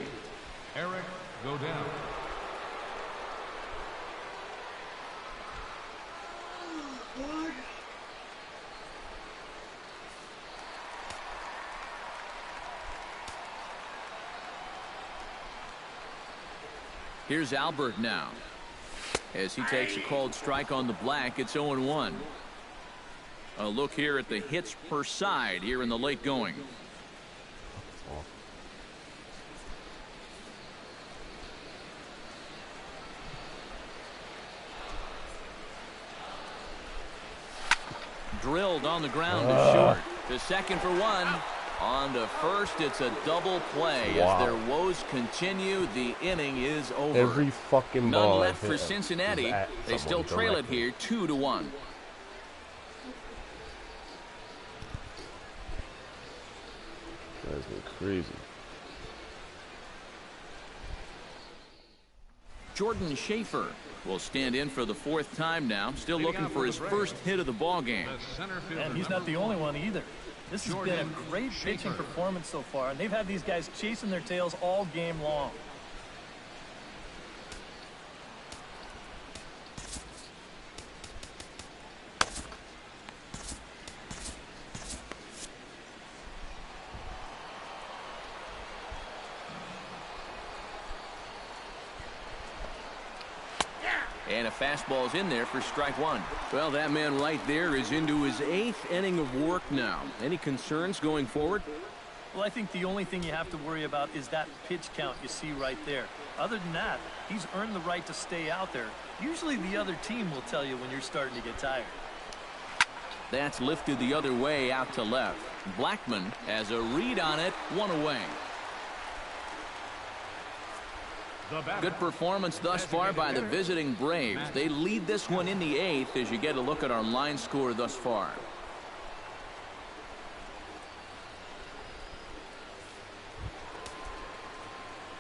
Eric Goodell. Here's Albert now. As he takes a called strike on the black, it's 0-1. A look here at the hits per side here in the late going. Drilled on the ground to short. To second for 1. On to first, it's a double play. As their woes continue, the inning is over. Every fucking ball. None left for Cincinnati. They still trail it here 2-1. That's crazy. Jordan Schaefer will stand in for the 4th time now. Still looking for his first hit of the ball game. And he's not the only one either. This has been a great pitching performance so far, and they've had these guys chasing their tails all game long. And a fastball's in there for strike one. Well, that man right there is into his 8th inning of work now. Any concerns going forward? Well, I think the only thing you have to worry about is that pitch count you see right there. Other than that, he's earned the right to stay out there. Usually the other team will tell you when you're starting to get tired. That's lifted the other way out to left. Blackman has a read on it, 1 away. Good performance thus far by the visiting Braves. They lead this one in the 8th as you get a look at our line score thus far.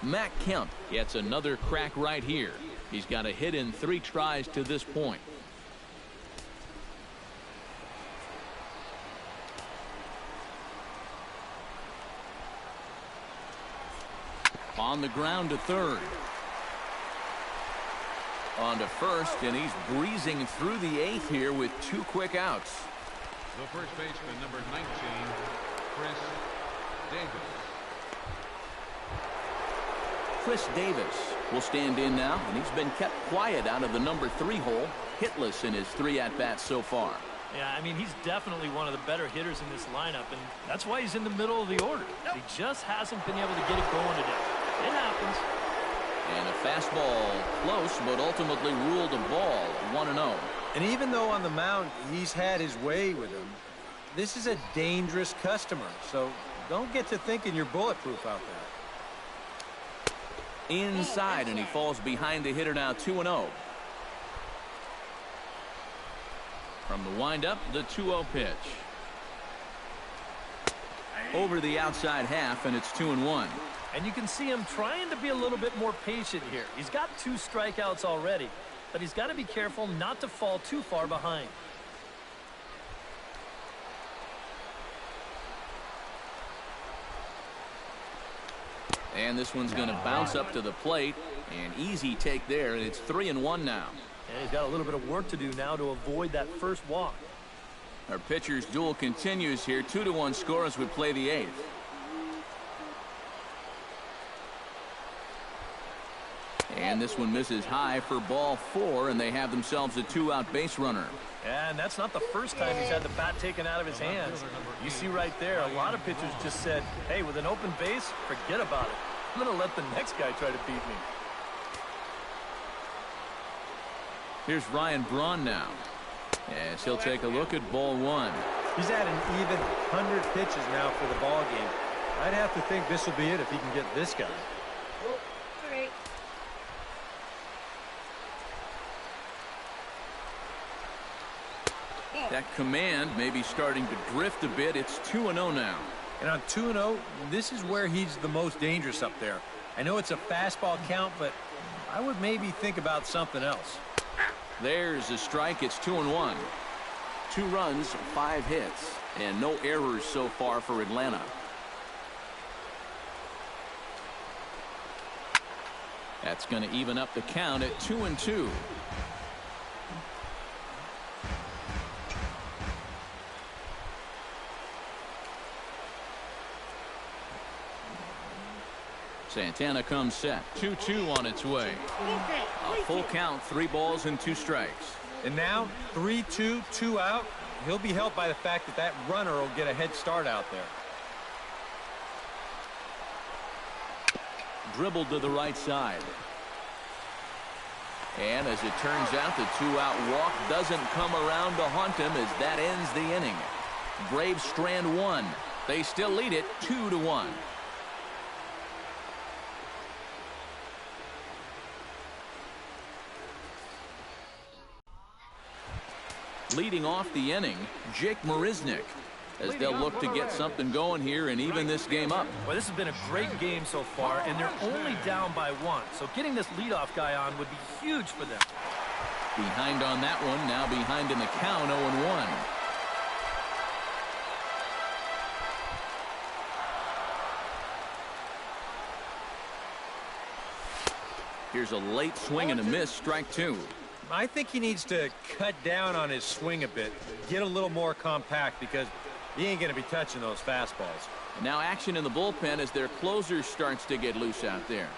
Matt Kemp gets another crack right here. He's got a hit in 3 tries to this point. On the ground to third. On to first, and he's breezing through the 8th here with 2 quick outs. The first baseman, number 19, Chris Davis. Chris Davis will stand in now, and he's been kept quiet out of the number 3 hole, hitless in his 3 at-bats so far. Yeah, I mean, he's definitely one of the better hitters in this lineup, and that's why he's in the middle of the order. He just hasn't been able to get it going today. It happens. And a fastball close, but ultimately ruled a ball, 1-0. And even though on the mound he's had his way with him, this is a dangerous customer, so don't get to thinking you're bulletproof out there. Inside, and he falls behind the hitter now, 2-0. From the windup, the 2-0 pitch. Over the outside half, and it's 2-1. And you can see him trying to be a little bit more patient here. He's got 2 strikeouts already, but he's got to be careful not to fall too far behind. And this one's going to bounce up to the plate. An easy take there, and it's 3-1 now. And he's got a little bit of work to do now to avoid that first walk. Our pitcher's duel continues here. 2-1 score as we play the 8th. And this one misses high for ball 4, and they have themselves a 2-out base runner. And that's not the first time he's had the bat taken out of his hands. You see right there, a lot of pitchers just said, hey, with an open base, forget about it. I'm going to let the next guy try to beat me. Here's Ryan Braun now, as he'll take a look at ball 1. He's at an even 100 pitches now for the ball game. I'd have to think this will be it if he can get this guy. That command may be starting to drift a bit. It's 2-0 now. And on 2-0, this is where he's the most dangerous up there. I know it's a fastball count, but I would maybe think about something else. There's a strike. It's 2-1. 2 runs, 5 hits, and no errors so far for Atlanta. That's going to even up the count at 2-2. Santana comes set. 2-2 on its way. A full count, 3 balls and 2 strikes. And now 3-2, 2 out. He'll be helped by the fact that that runner will get a head start out there. Dribbled to the right side. And as it turns out, the 2-out walk doesn't come around to haunt him as that ends the inning. Braves strand 1. They still lead it 2-1. Leading off the inning, Jake Marisnick, as they'll look to get something going here and even this game up. Well, this has been a great game so far, and they're only down by 1. So getting this leadoff guy on would be huge for them. Behind on that one, now behind in the count, 0-1. Here's a late swing and a miss, strike 2. I think he needs to cut down on his swing a bit, get a little more compact, because he ain't going to be touching those fastballs. And now action in the bullpen as their closer starts to get loose out there.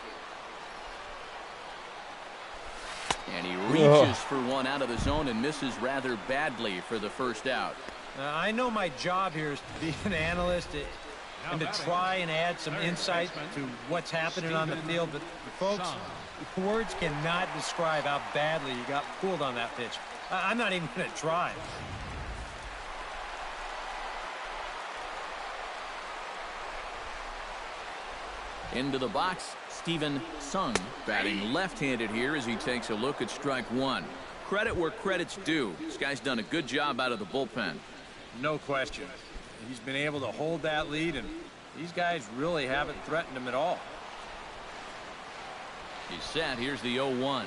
And he reaches for one out of the zone and misses rather badly for the first out. I know my job here is to be an analyst and to try and add some insight to what's happening on the field. But folks, words cannot describe how badly you got fooled on that pitch. I'm not even going to try. Into the box, Steven Sung batting left-handed here as he takes a look at strike one. Credit where credit's due. This guy's done a good job out of the bullpen. No question. He's been able to hold that lead, and these guys really haven't threatened him at all. He's set. Here's the 0-1.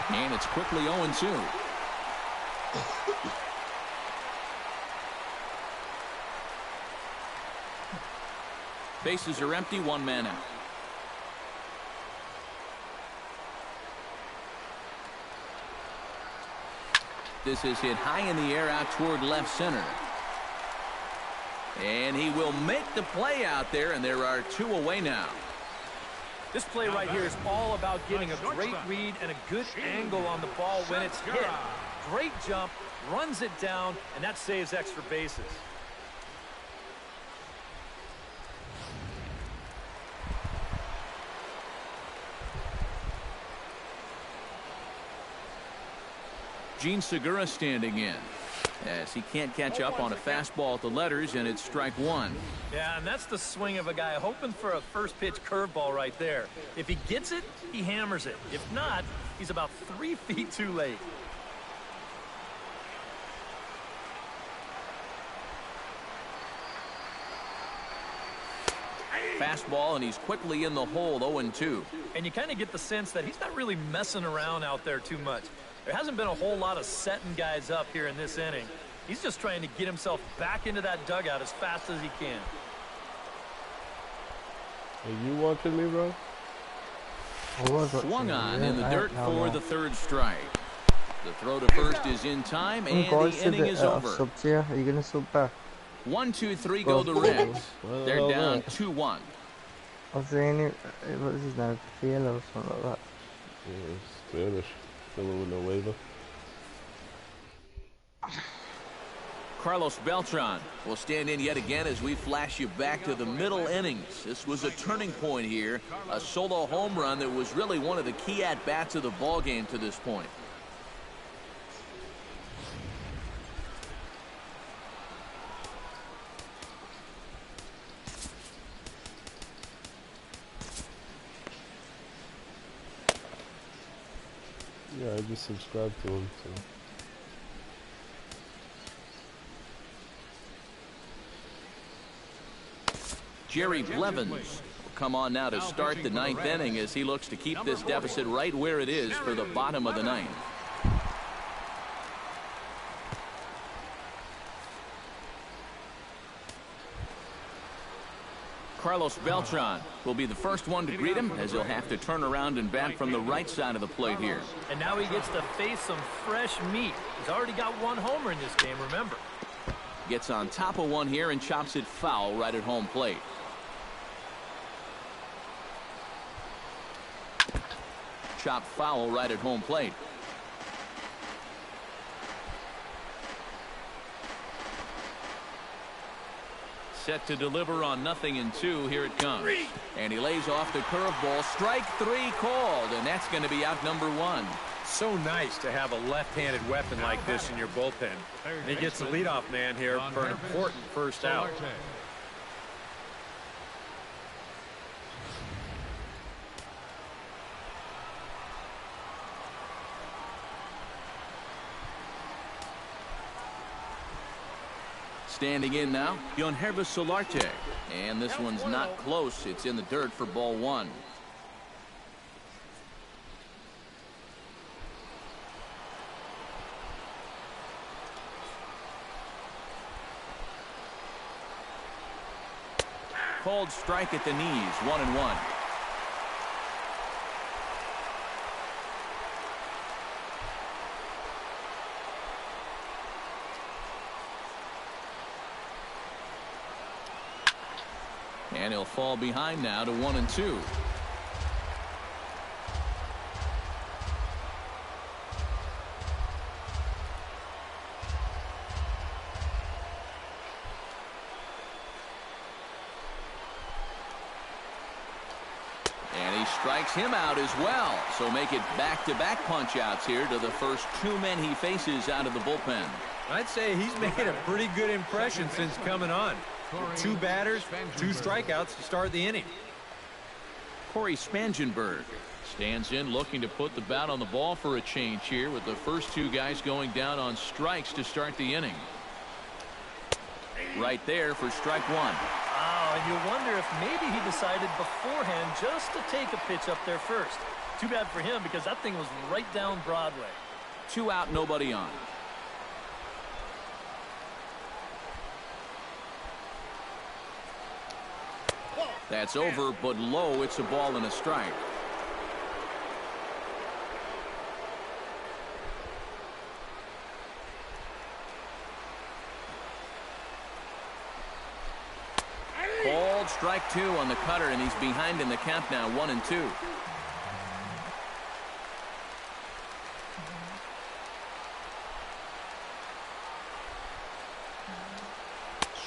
And it's quickly 0-2. Bases are empty, one man out. This is hit high in the air out toward left center. And he will make the play out there, and there are two away now. This play right here is all about getting a great read and a good angle on the ball when it's hit. Great jump, runs it down, and that saves extra bases. Gene Segura standing in as he can't catch up on a fastball at the letters, and it's strike one. Yeah, and that's the swing of a guy hoping for a first pitch curveball right there. If he gets it, he hammers it. If not, he's about 3 feet too late. Fastball, and he's quickly in the hole, 0-2. And you kind of get the sense that he's not really messing around out there too much. There hasn't been a whole lot of setting guys up here in this inning. He's just trying to get himself back into that dugout as fast as he can. Are you watching me, bro? Swung on in the dirt for the third strike. The throw to first is in time, and the inning is over. Subs here. Are you going to sub back? 1, 2, 3 go the Reds. They're down 2-1. I was saying, what is his name? Field or something like that. Yeah, Spanish. Still with no waiver. Carlos Beltran will stand in yet again as we flash you back to the middle innings. This was a turning point here, a solo home run that was really one of the key at-bats of the ball game to this point. Yeah, I just subscribed to him, so. Jerry Blevins will come on now to start the ninth inning as he looks to keep this deficit right where it is for the bottom of the ninth. Carlos Beltran will be the first one to greet him as he'll have to turn around and bat from the right side of the plate here. And now he gets to face some fresh meat. He's already got one homer in this game, remember. Gets on top of one here and chops it foul right at home plate. Chop foul right at home plate. Set to deliver on 0-2. Here it comes. And he lays off the curveball. Strike three called, and that's going to be out number one. So nice to have a left-handed weapon like this in your bullpen. And he gets the leadoff man here for an important first out. Standing in now, Yonherba Solarte. And this one's not close. It's in the dirt for ball one. Called strike at the knees, 1-1. And he'll fall behind now to 1-2. strikes him out as well. So make it back-to-back punch-outs here to the first 2 men he faces out of the bullpen. I'd say he's made a pretty good impression since coming on. 2 batters, 2 strikeouts to start the inning. Corey Spangenberg stands in looking to put the bat on the ball for a change here with the first 2 guys going down on strikes to start the inning. Right there for strike 1. Oh, and you wonder if maybe he decided beforehand just to take a pitch up there first. Too bad for him because that thing was right down Broadway. 2 out, nobody on. That's over, but low. It's a ball and a strike. Called strike 2 on the cutter, and he's behind in the count now, 1-2.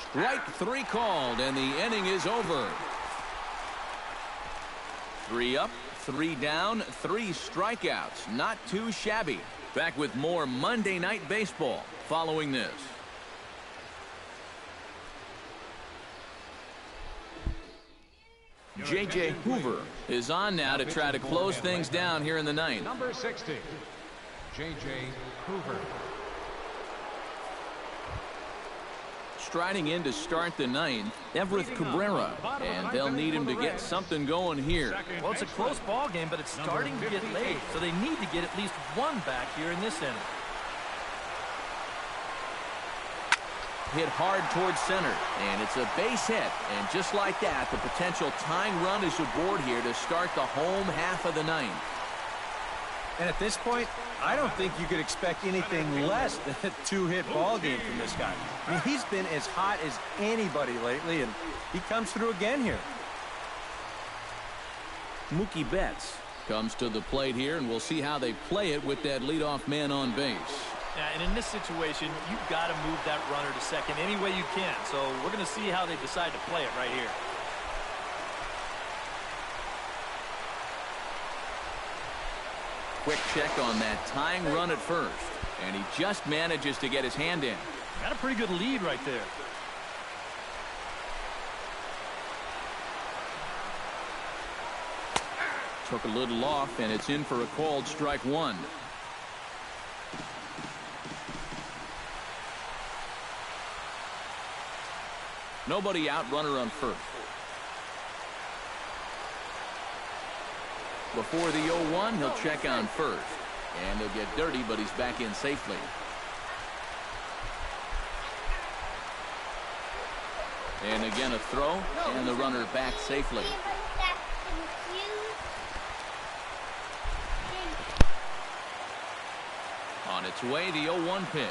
Strike 3 called, and the inning is over. 3 up, 3 down, 3 strikeouts. Not too shabby. Back with more Monday Night Baseball following this. J.J. Hoover is on now to try to close things down here in the 9th. Number 60, J.J. Hoover. Striding in to start the 9th, Everett Cabrera, and they'll need him to get something going here. Well, it's a close ball game, but it's starting to get late, so they need to get at least 1 back here in this inning. Hit hard towards center, and it's a base hit. And just like that, the potential tying run is aboard here to start the home half of the 9th. And at this point, I don't think you could expect anything less than a 2-hit ball game from this guy. I mean, he's been as hot as anybody lately, and he comes through again here. Mookie Betts comes to the plate here, and we'll see how they play it with that leadoff man on base. Yeah, and in this situation, you've got to move that runner to second any way you can. So we're going to see how they decide to play it right here. Quick check on that tying run at first, and he just manages to get his hand in. Got a pretty good lead right there. Took a little off, and it's in for a called strike 1. Nobody out, runner on first. Before the 0-1, he'll check on first. And he'll get dirty, but he's back in safely. And again a throw, and the runner back safely. On its way, the 0-1 pitch.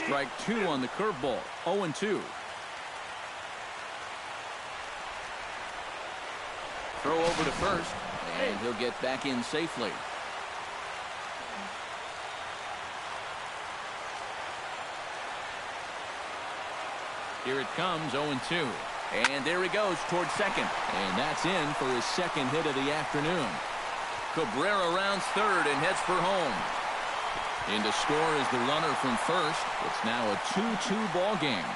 Strike 2 on the curveball, 0-2. Throw over to first, and he'll get back in safely. Here it comes, 0-2. And there he goes towards second. And that's in for his second hit of the afternoon. Cabrera rounds third and heads for home. In to score is the runner from first. It's now a 2-2 ball game.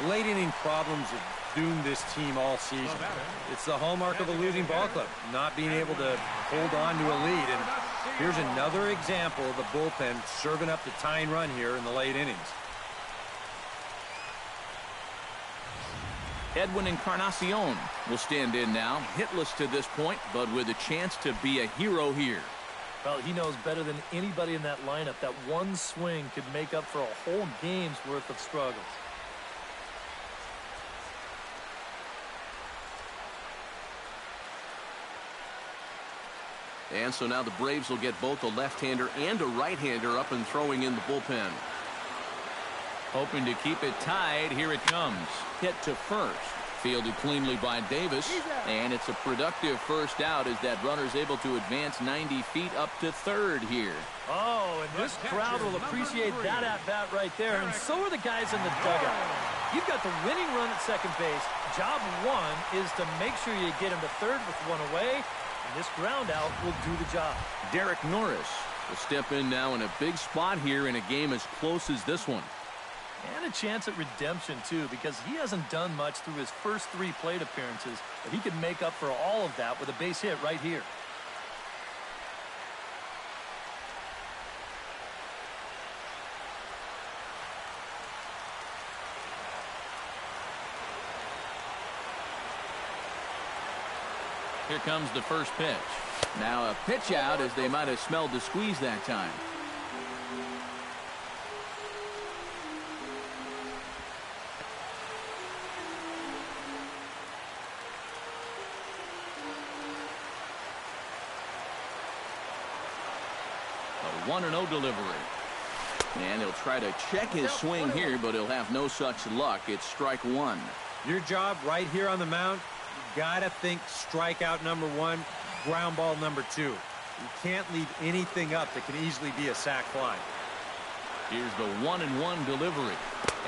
Late inning problems have doomed this team all season. It's the hallmark of a losing ball club, not being able to hold on to a lead. And here's another example of the bullpen serving up the tying run here in the late innings. Edwin Encarnacion will stand in now, hitless to this point, but with a chance to be a hero here. Well, he knows better than anybody in that lineup that one swing could make up for a whole game's worth of struggles. And so now the Braves will get both a left-hander and a right-hander up and throwing in the bullpen. Hoping to keep it tied. Here it comes. Hit to first. Fielded cleanly by Davis. And it's a productive first out as that runner's able to advance 90 feet up to third here. Oh, and this crowd will appreciate that at-bat right there. And so are the guys in the dugout. You've got the winning run at second base. Job one is to make sure you get him to third with one away, and this ground out will do the job. Derek Norris will step in now in a big spot here in a game as close as this one. And a chance at redemption, too, because he hasn't done much through his first 3 plate appearances, but he could make up for all of that with a base hit right here. Here comes the first pitch. Now a pitch out as they might have smelled the squeeze that time. A 1-0 delivery. And he'll try to check his swing here, but he'll have no such luck. It's strike one. Your job right here on the mound, you gotta think strikeout number 1, ground ball number 2. You can't leave anything up that can easily be a sac fly. Here's the 1-1 delivery.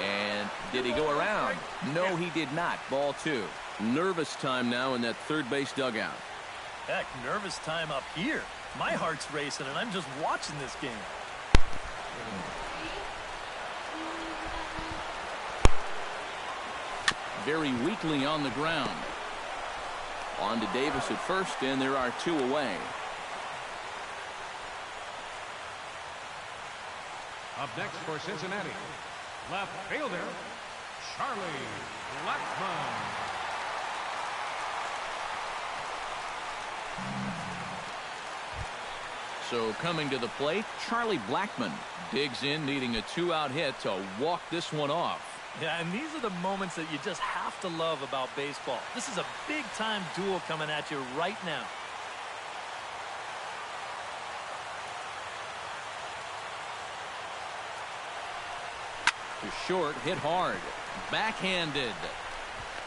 And did he go around? No, he did not. Ball 2. Nervous time now in that third base dugout. Heck, nervous time up here. My heart's racing, and I'm just watching this game. Very weakly on the ground. On to Davis at first, and there are 2 away. Up next for Cincinnati, left fielder, Charlie Blackmon. So coming to the plate, Charlie Blackmon digs in, needing a 2-out hit to walk this one off. Yeah, and these are the moments that you just have to love about baseball. This is a big-time duel coming at you right now. To short, hit hard. Backhanded.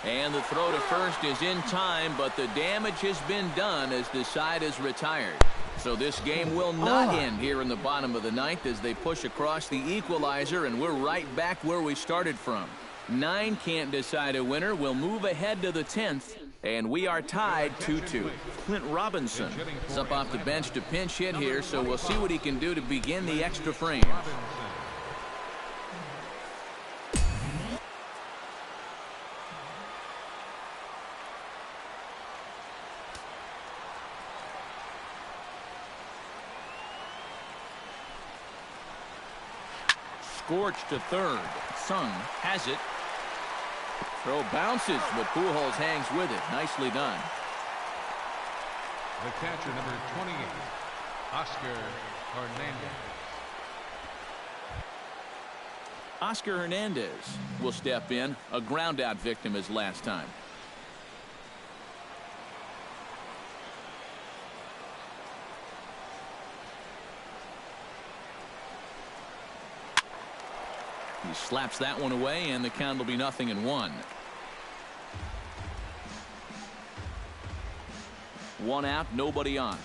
And the throw to first is in time, but the damage has been done as the side is retired. So this game will not end here in the bottom of the ninth as they push across the equalizer, and we're right back where we started from. 9 can't decide a winner. We'll move ahead to the 10th, and we are tied 2-2. Clint Robinson is up off the bench to pinch hit here, so we'll see what he can do to begin the extra frames. Scorch to third. Sung has it. Throw bounces, but Pujols hangs with it. Nicely done. The catcher, number 28, Oscar Hernandez. Oscar Hernandez will step in. A ground out victim as last time. He slaps that one away, and the count will be 0-1. 1 out, nobody on.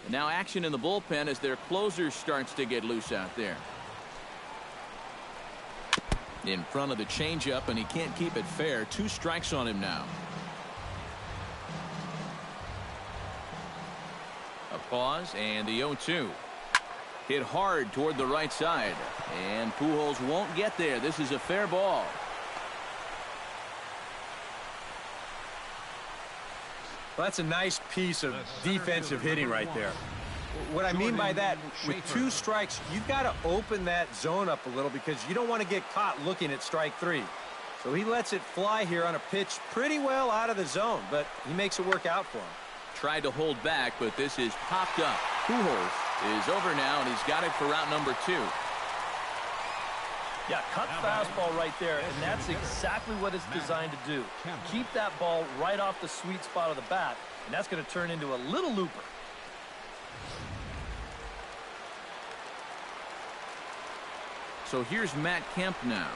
And now action in the bullpen as their closer starts to get loose out there. In front of the changeup, and he can't keep it fair. 2 strikes on him now. A pause, and the 0-2. Hit hard toward the right side, and Pujols won't get there. This is a fair ball. Well, that's a nice piece of defensive hitting right there. What I mean by that, with 2 strikes, you've got to open that zone up a little because you don't want to get caught looking at strike 3. So he lets it fly here on a pitch pretty well out of the zone, but he makes it work out for him. Tried to hold back, but this is popped up. Pujols is over now, and he's got it for route number 2. Yeah, cut fastball right there, and that's exactly what it's designed to do. Keep that ball right off the sweet spot of the bat, and that's going to turn into a little looper. So here's Matt Kemp now,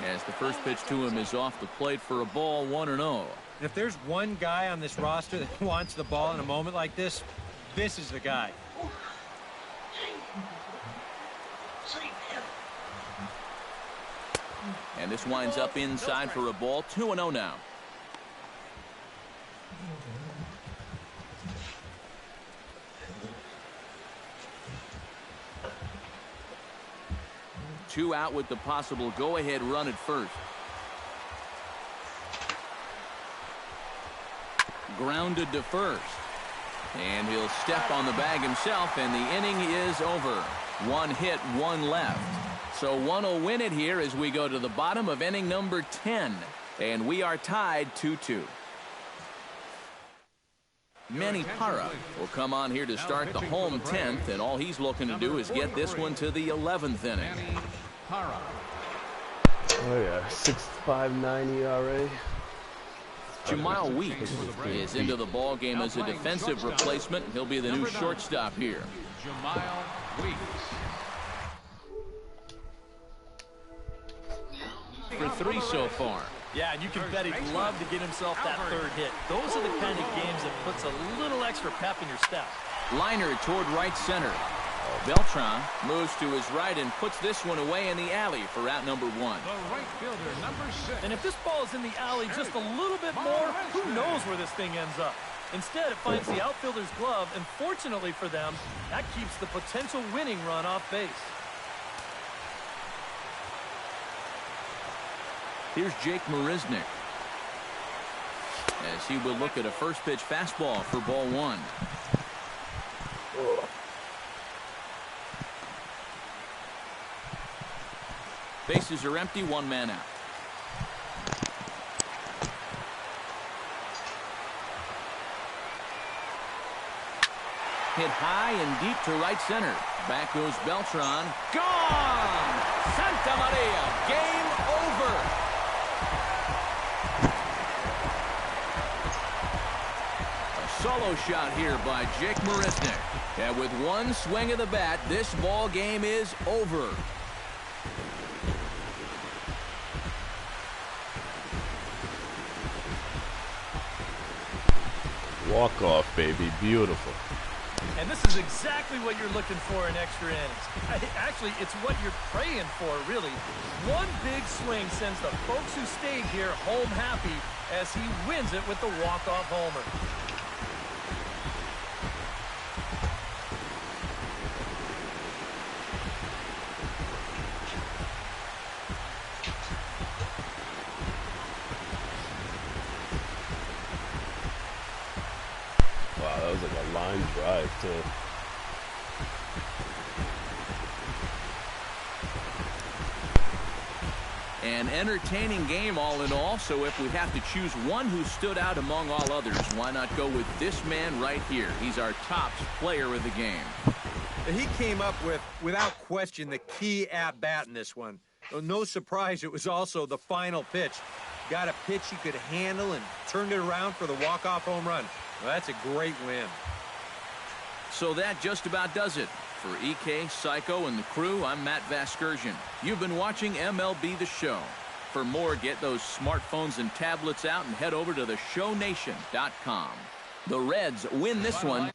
as the first pitch to him is off the plate for a ball. 1-0. And if there's one guy on this roster that wants the ball in a moment like this, this is the guy. And this winds up inside for a ball. 2-0 now. Two out with the possible go-ahead run at first. Grounded to first. And he'll step on the bag himself, and the inning is over. One hit, one left. So one will win it here as we go to the bottom of inning number 10. And we are tied 2-2. Manny Parra will come on here to start the home 10th, and all he's looking to do is get this one to the 11th inning. Parra. Oh yeah, 6.59 ERA. Jamal Weeks is into the ball game as a defensive replacement. He'll be the new shortstop here. Jamal Weeks. For 3 so far. Yeah, and you can bet he'd love to get himself that third hit. Those are the kind of games that puts a little extra pep in your step. Liner toward right center. Beltran moves to his right and puts this one away in the alley for out number 1. The right fielder, number 6. And if this ball is in the alley just a little bit more, who knows where this thing ends up. Instead, it finds the outfielder's glove, and fortunately for them, that keeps the potential winning run off base. Here's Jake Marisnick as he will look at a first pitch fastball for ball 1. Bases are empty, 1 man out. Hit high and deep to right center. Back goes Beltran. Gone! Santa Maria! Game over! A solo shot here by Jake Marisnick. And with one swing of the bat, this ball game is over. Walk off, baby. Beautiful. And this is exactly what you're looking for in extra innings. Actually, it's what you're praying for, really. One big swing sends the folks who stayed here home happy as he wins it with the walk-off homer. Wow, that was like a line drive, too. An entertaining game all in all, so if we have to choose one who stood out among all others, why not go with this man right here? He's our top player of the game. He came up with, without question, the key at-bat in this one. No surprise, it was also the final pitch. Got a pitch he could handle and turned it around for the walk-off home run. Well, that's a great win. So that just about does it. For EK, Psycho, and the crew, I'm Matt Vasgersian. You've been watching MLB The Show. For more, get those smartphones and tablets out and head over to theshownation.com. The Reds win this one